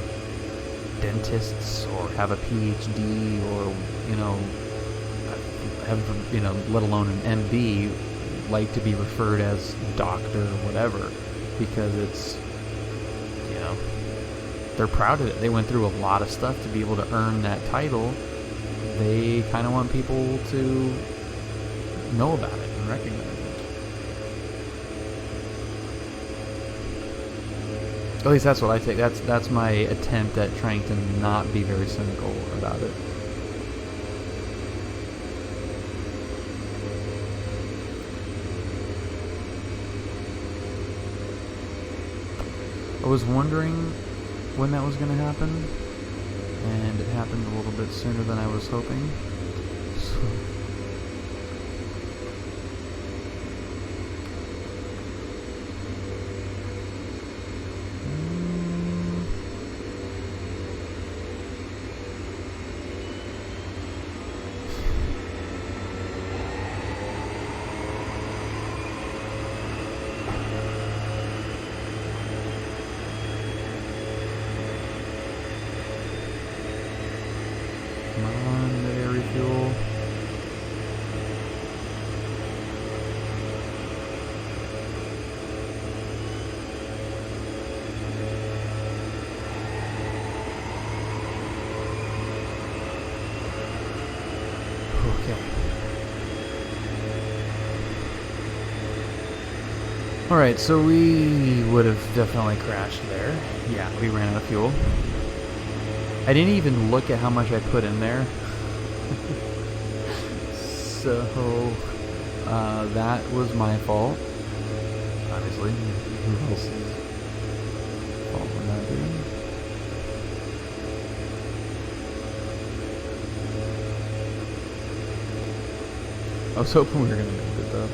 [SPEAKER 2] dentists or have a PhD or, have, let alone an MB, like to be referred as doctor or whatever, because it's, they're proud of it. They went through a lot of stuff to be able to earn that title. They kind of want people to know about it and recognize it. At least that's what I think. That's my attempt at trying to not be very cynical about it. I was wondering when that was going to happen, and it happened a little bit sooner than I was hoping. So come on, there, refuel. Okay. Alright, so we would have definitely crashed there. Yeah, we ran out of fuel. I didn't even look at how much I put in there. So, that was my fault. Obviously. Who else's fault would that be? I was hoping we were going to make it though.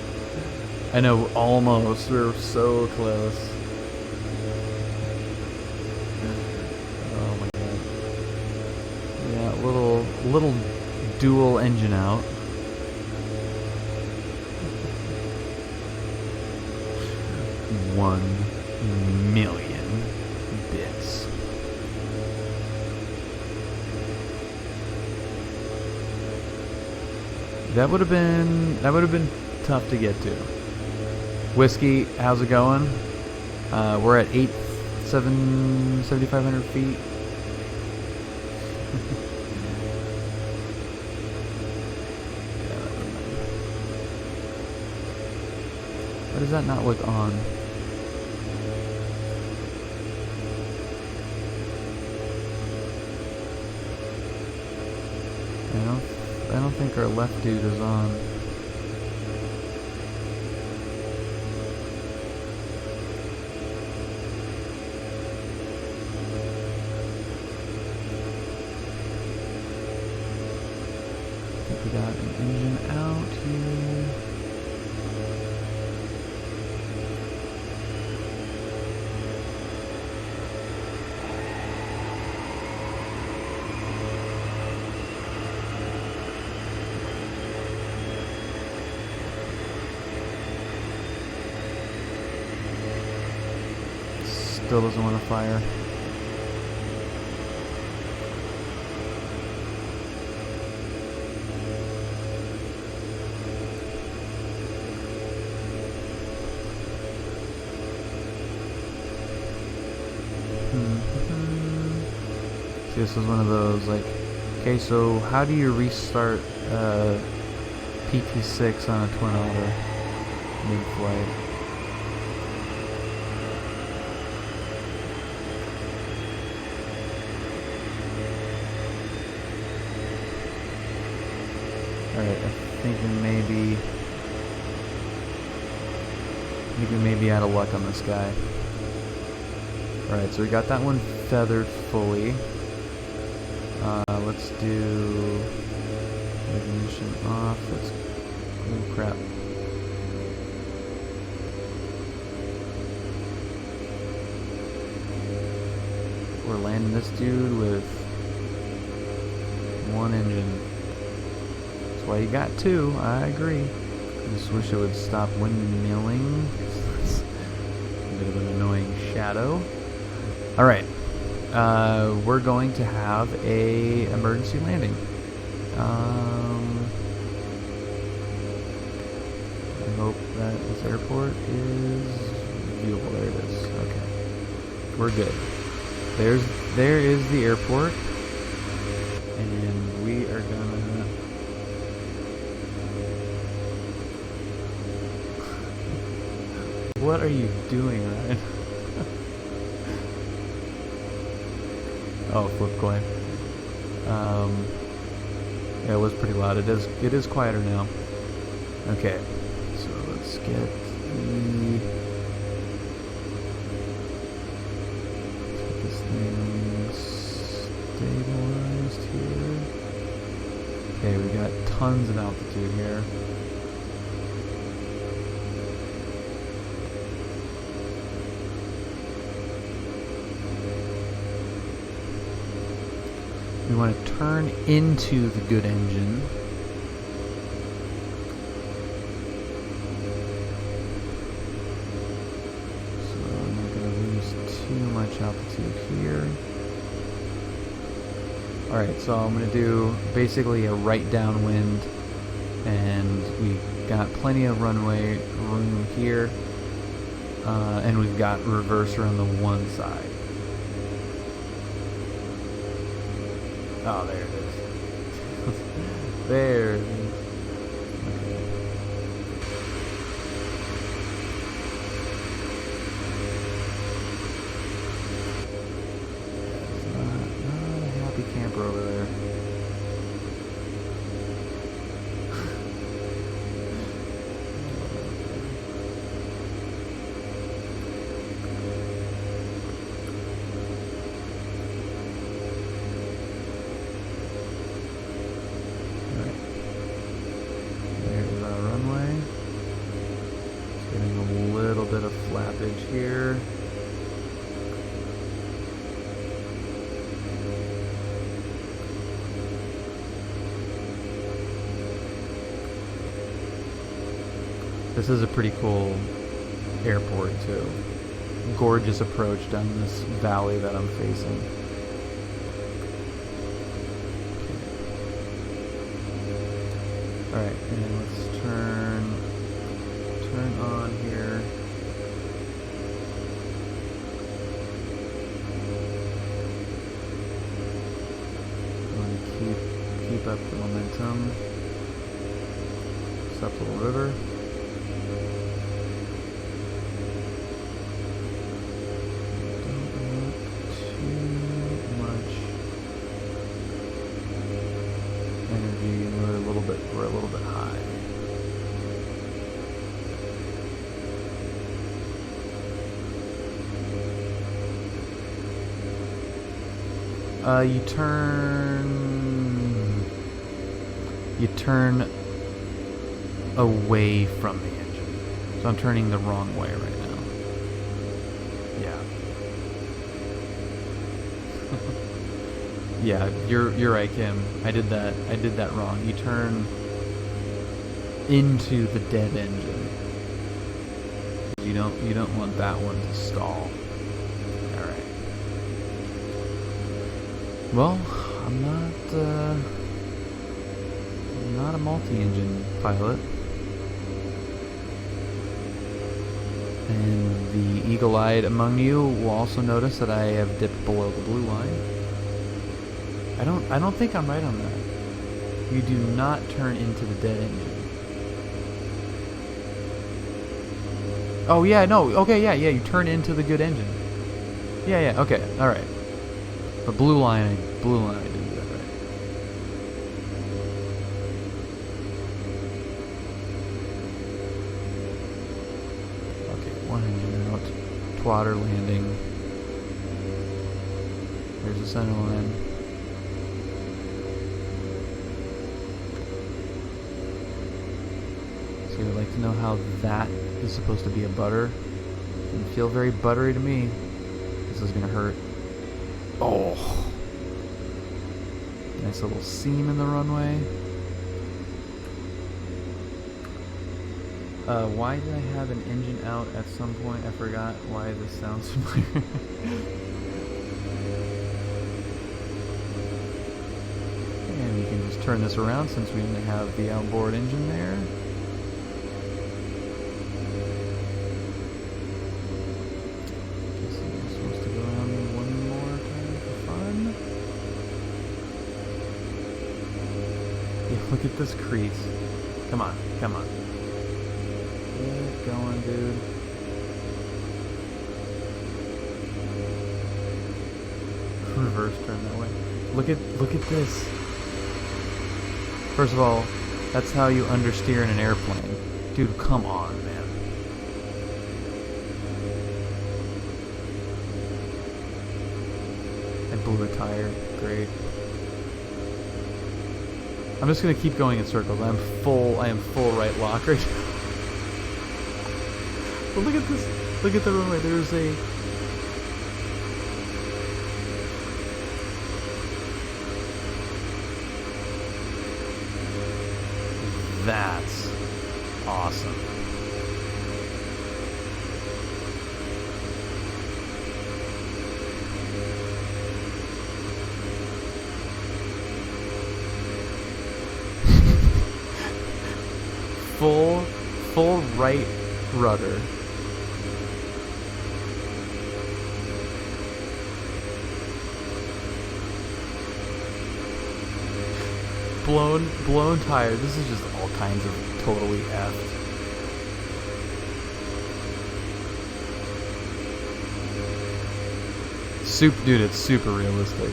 [SPEAKER 2] I know, almost. We were so close. Oh my god. Yeah, little dual engine out. $1,000,000 bits. That would have been tough to get to. Whiskey, how's it going? We're at 7,500 feet. Why does that not look on? I don't think our left dude is on. I think we got an engine out here. Still doesn't want to fire. See, this is one of those, like, okay, so how do you restart PT6 on a Twin Otter mid-flight? Alright, I think we may be out of luck on this guy. Alright, so we got that one feathered fully. Let's do ignition off. Let's, oh crap. We're landing this dude with one engine. Well, you got two, I agree. I just wish it would stop windmilling. It's a bit of an annoying shadow. Alright. We're going to have a emergency landing. I hope that this airport is viewable. There it is. Okay. We're good. There is the airport. And we are gonna... What are you doing, Ryan? Oh, flip coin. Yeah, it was pretty loud. It is quieter now. Okay, so let's get this thing stabilized here. Okay, we got tons of altitude here. We want to turn into the good engine. So I'm not going to lose too much altitude here. Alright, so I'm going to do basically a right downwind, and we got plenty of runway room here, and we've got reverse around the one side. Oh, there it is. There it is. Okay. It's not a happy camper over there. Here. This is a pretty cool airport too. Gorgeous approach down this valley that I'm facing. Okay. Alright, and let's turn on here. Keep up the momentum. It's up the little river. Don't want too much energy, and we're a little bit high. You turn away from the engine. So I'm turning the wrong way right now. Yeah. Yeah, you're right, Kim. I did that wrong. You turn into the dead engine. You don't want that one to stall. Alright. Well, I'm not a multi-engine pilot. And the eagle-eyed among you will also notice that I have dipped below the blue line. I don't think I'm right on that. You do not turn into the dead engine. Oh yeah, no, okay, yeah, you turn into the good engine. Yeah, okay, alright. But blue line, I didn't do that right. Okay, one engine out. Twatter landing. There's the center line. So you'd like to know how that is supposed to be a butter? Didn't feel very buttery to me. This is gonna hurt. Oh, nice little seam in the runway. Why did I have an engine out at some point? I forgot why this sounds familiar. And we can just turn this around since we only have the outboard engine there. Look at this crease. Come on. Get going, dude. reverse turn that way. Look at this. First of all, that's how you understeer in an airplane. Dude, come on, man. I blew a tire. Great. I'm just gonna keep going in circles. I am full right lock right now. But look at this. Look at the runway. There's a... That's awesome. Full right rudder. Blown tire. This is just all kinds of totally effed. Dude, it's super realistic.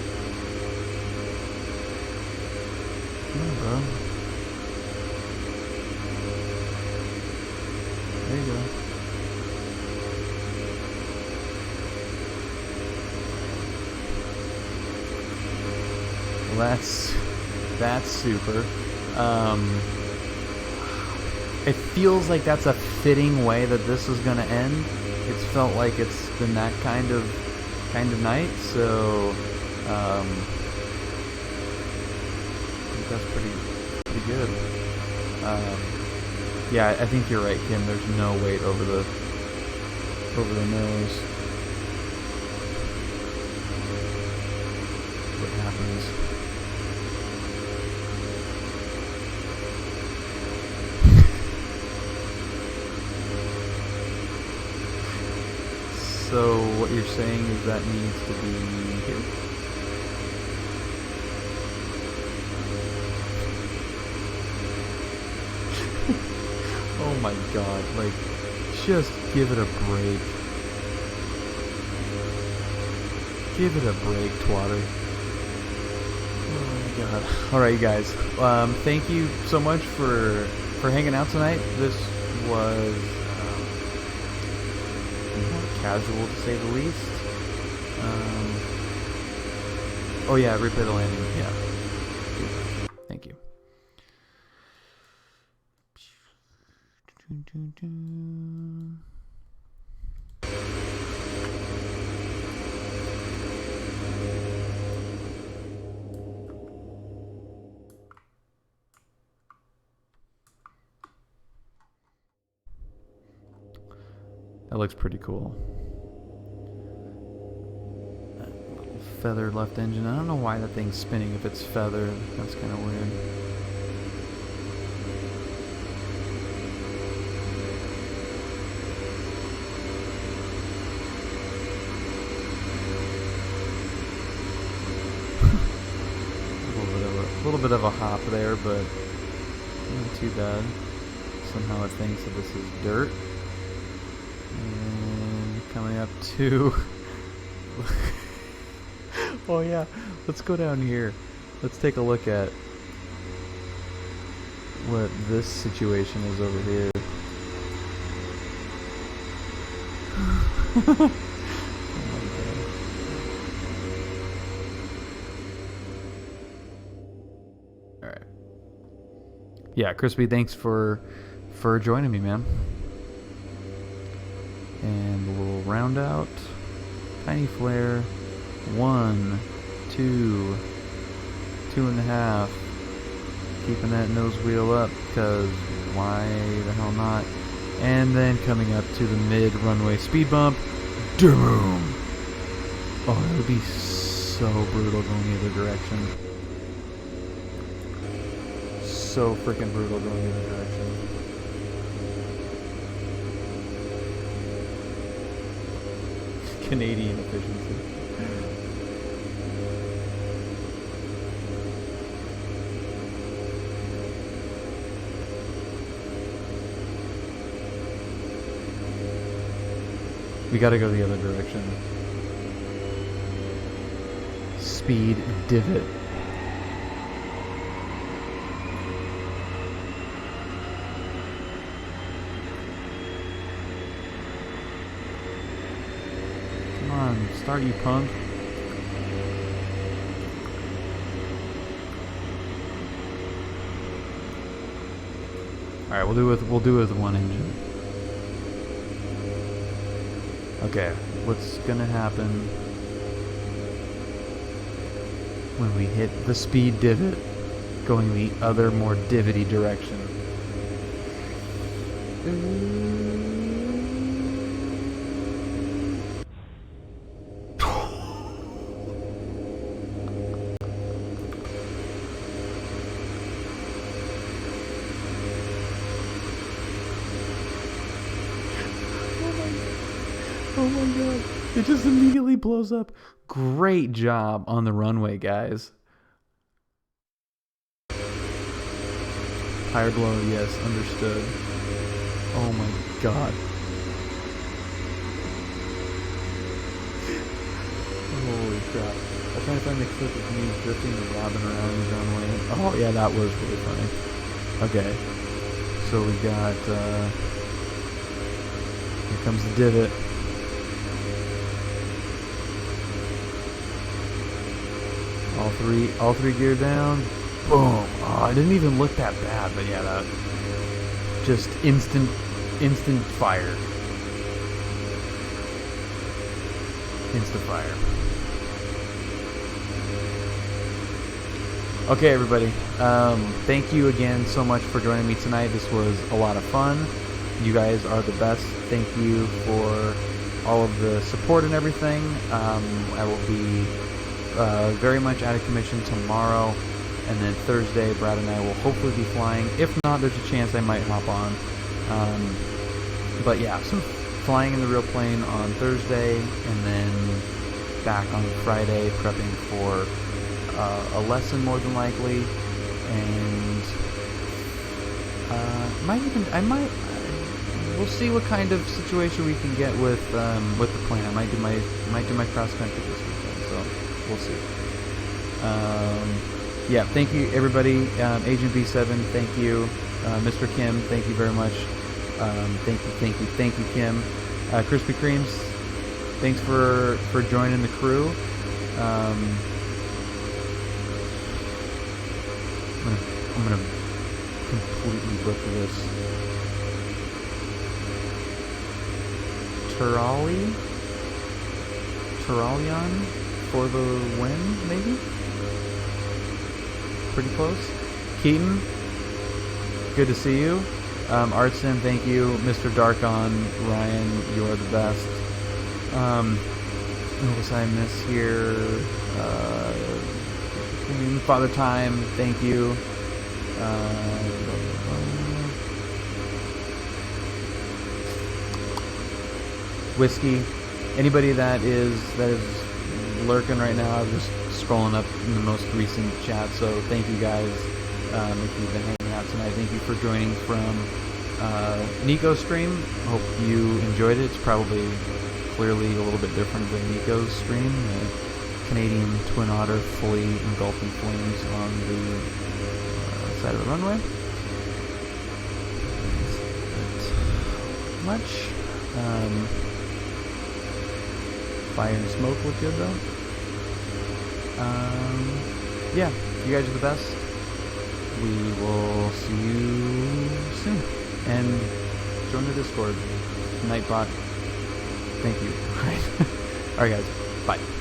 [SPEAKER 2] Come on, bro. There you go. Well, that's super. It feels like that's a fitting way that this is gonna end. It's felt like it's been that kind of night, so I think that's pretty good. Yeah, I think you're right, Kim. There's no weight over the nose. What happens? So what you're saying is that needs to be here? Oh my god, like, just give it a break. Give it a break, twatter. Oh my god. Alright, you guys. Thank you so much for hanging out tonight. This was casual, to say the least. Oh yeah, replay the landing. Yeah. Thank you. That looks pretty cool. That little feather left engine. I don't know why that thing's spinning if it's feathered. That's kind of weird. A little bit of a hop there, but not too bad. Somehow it thinks that this is dirt. And coming up to... oh yeah, let's go down here. Let's take a look at what this situation is over here. Oh my god. Alright. Yeah, Crispy, thanks for joining me, man. And a little round out, tiny flare, 1, 2, 2.5, keeping that nose wheel up, because why the hell not? And then coming up to the mid runway speed bump, boom! Oh, that would be so brutal going the other direction. So freaking brutal going the other direction. Canadian efficiency. We gotta go the other direction. speed divot. Come on, start, you punk. All right, we'll do it with one engine. Okay, what's gonna happen when we hit the speed divot, going the other more divoty direction? Oh my god. It just immediately blows up. Great job on the runway, guys. Tire blow, yes, understood. Oh my god. Holy crap. I'm trying to find the clip of me drifting and robbing around the runway. Oh yeah, that was really funny. Okay. So we got, here comes the divot. All three gear down. Boom. Oh, it didn't even look that bad, but yeah, that just instant fire. Instant fire. Okay, everybody. Thank you again so much for joining me tonight. This was a lot of fun. You guys are the best. Thank you for all of the support and everything. I will be very much out of commission tomorrow, and then Thursday Brad and I will hopefully be flying. If not, there's a chance I might hop on. But yeah, so flying in the real plane on Thursday, and then back on Friday prepping for a lesson more than likely, and we'll see what kind of situation we can get with the plane. I might do my cross country this weekend, so we'll see. Yeah, thank you everybody. Agent B7, thank you. Mr. Kim, thank you very much. Thank you, Kim. Krispy Kremes, thanks for joining the crew. I'm gonna completely butcher this. Turalion for the win, maybe? Pretty close. Keaton, good to see you. Artsin, thank you. Mr. Darkon, Ryan, you're the best. What was I miss here? Father Time, thank you. Whiskey, anybody that is lurking right now, I'm just scrolling up in the most recent chat, so thank you guys. If you've been hanging out tonight, thank you for joining from Nico's stream. Hope you enjoyed it. It's probably clearly a little bit different than Nico's stream. The Canadian Twin Otter fully engulfed in flames on the side of the runway. Much. Fire and smoke look good though. Yeah, you guys are the best. We will see you soon. And join the Discord. Nightbot. Thank you. Alright. Alright guys. Bye.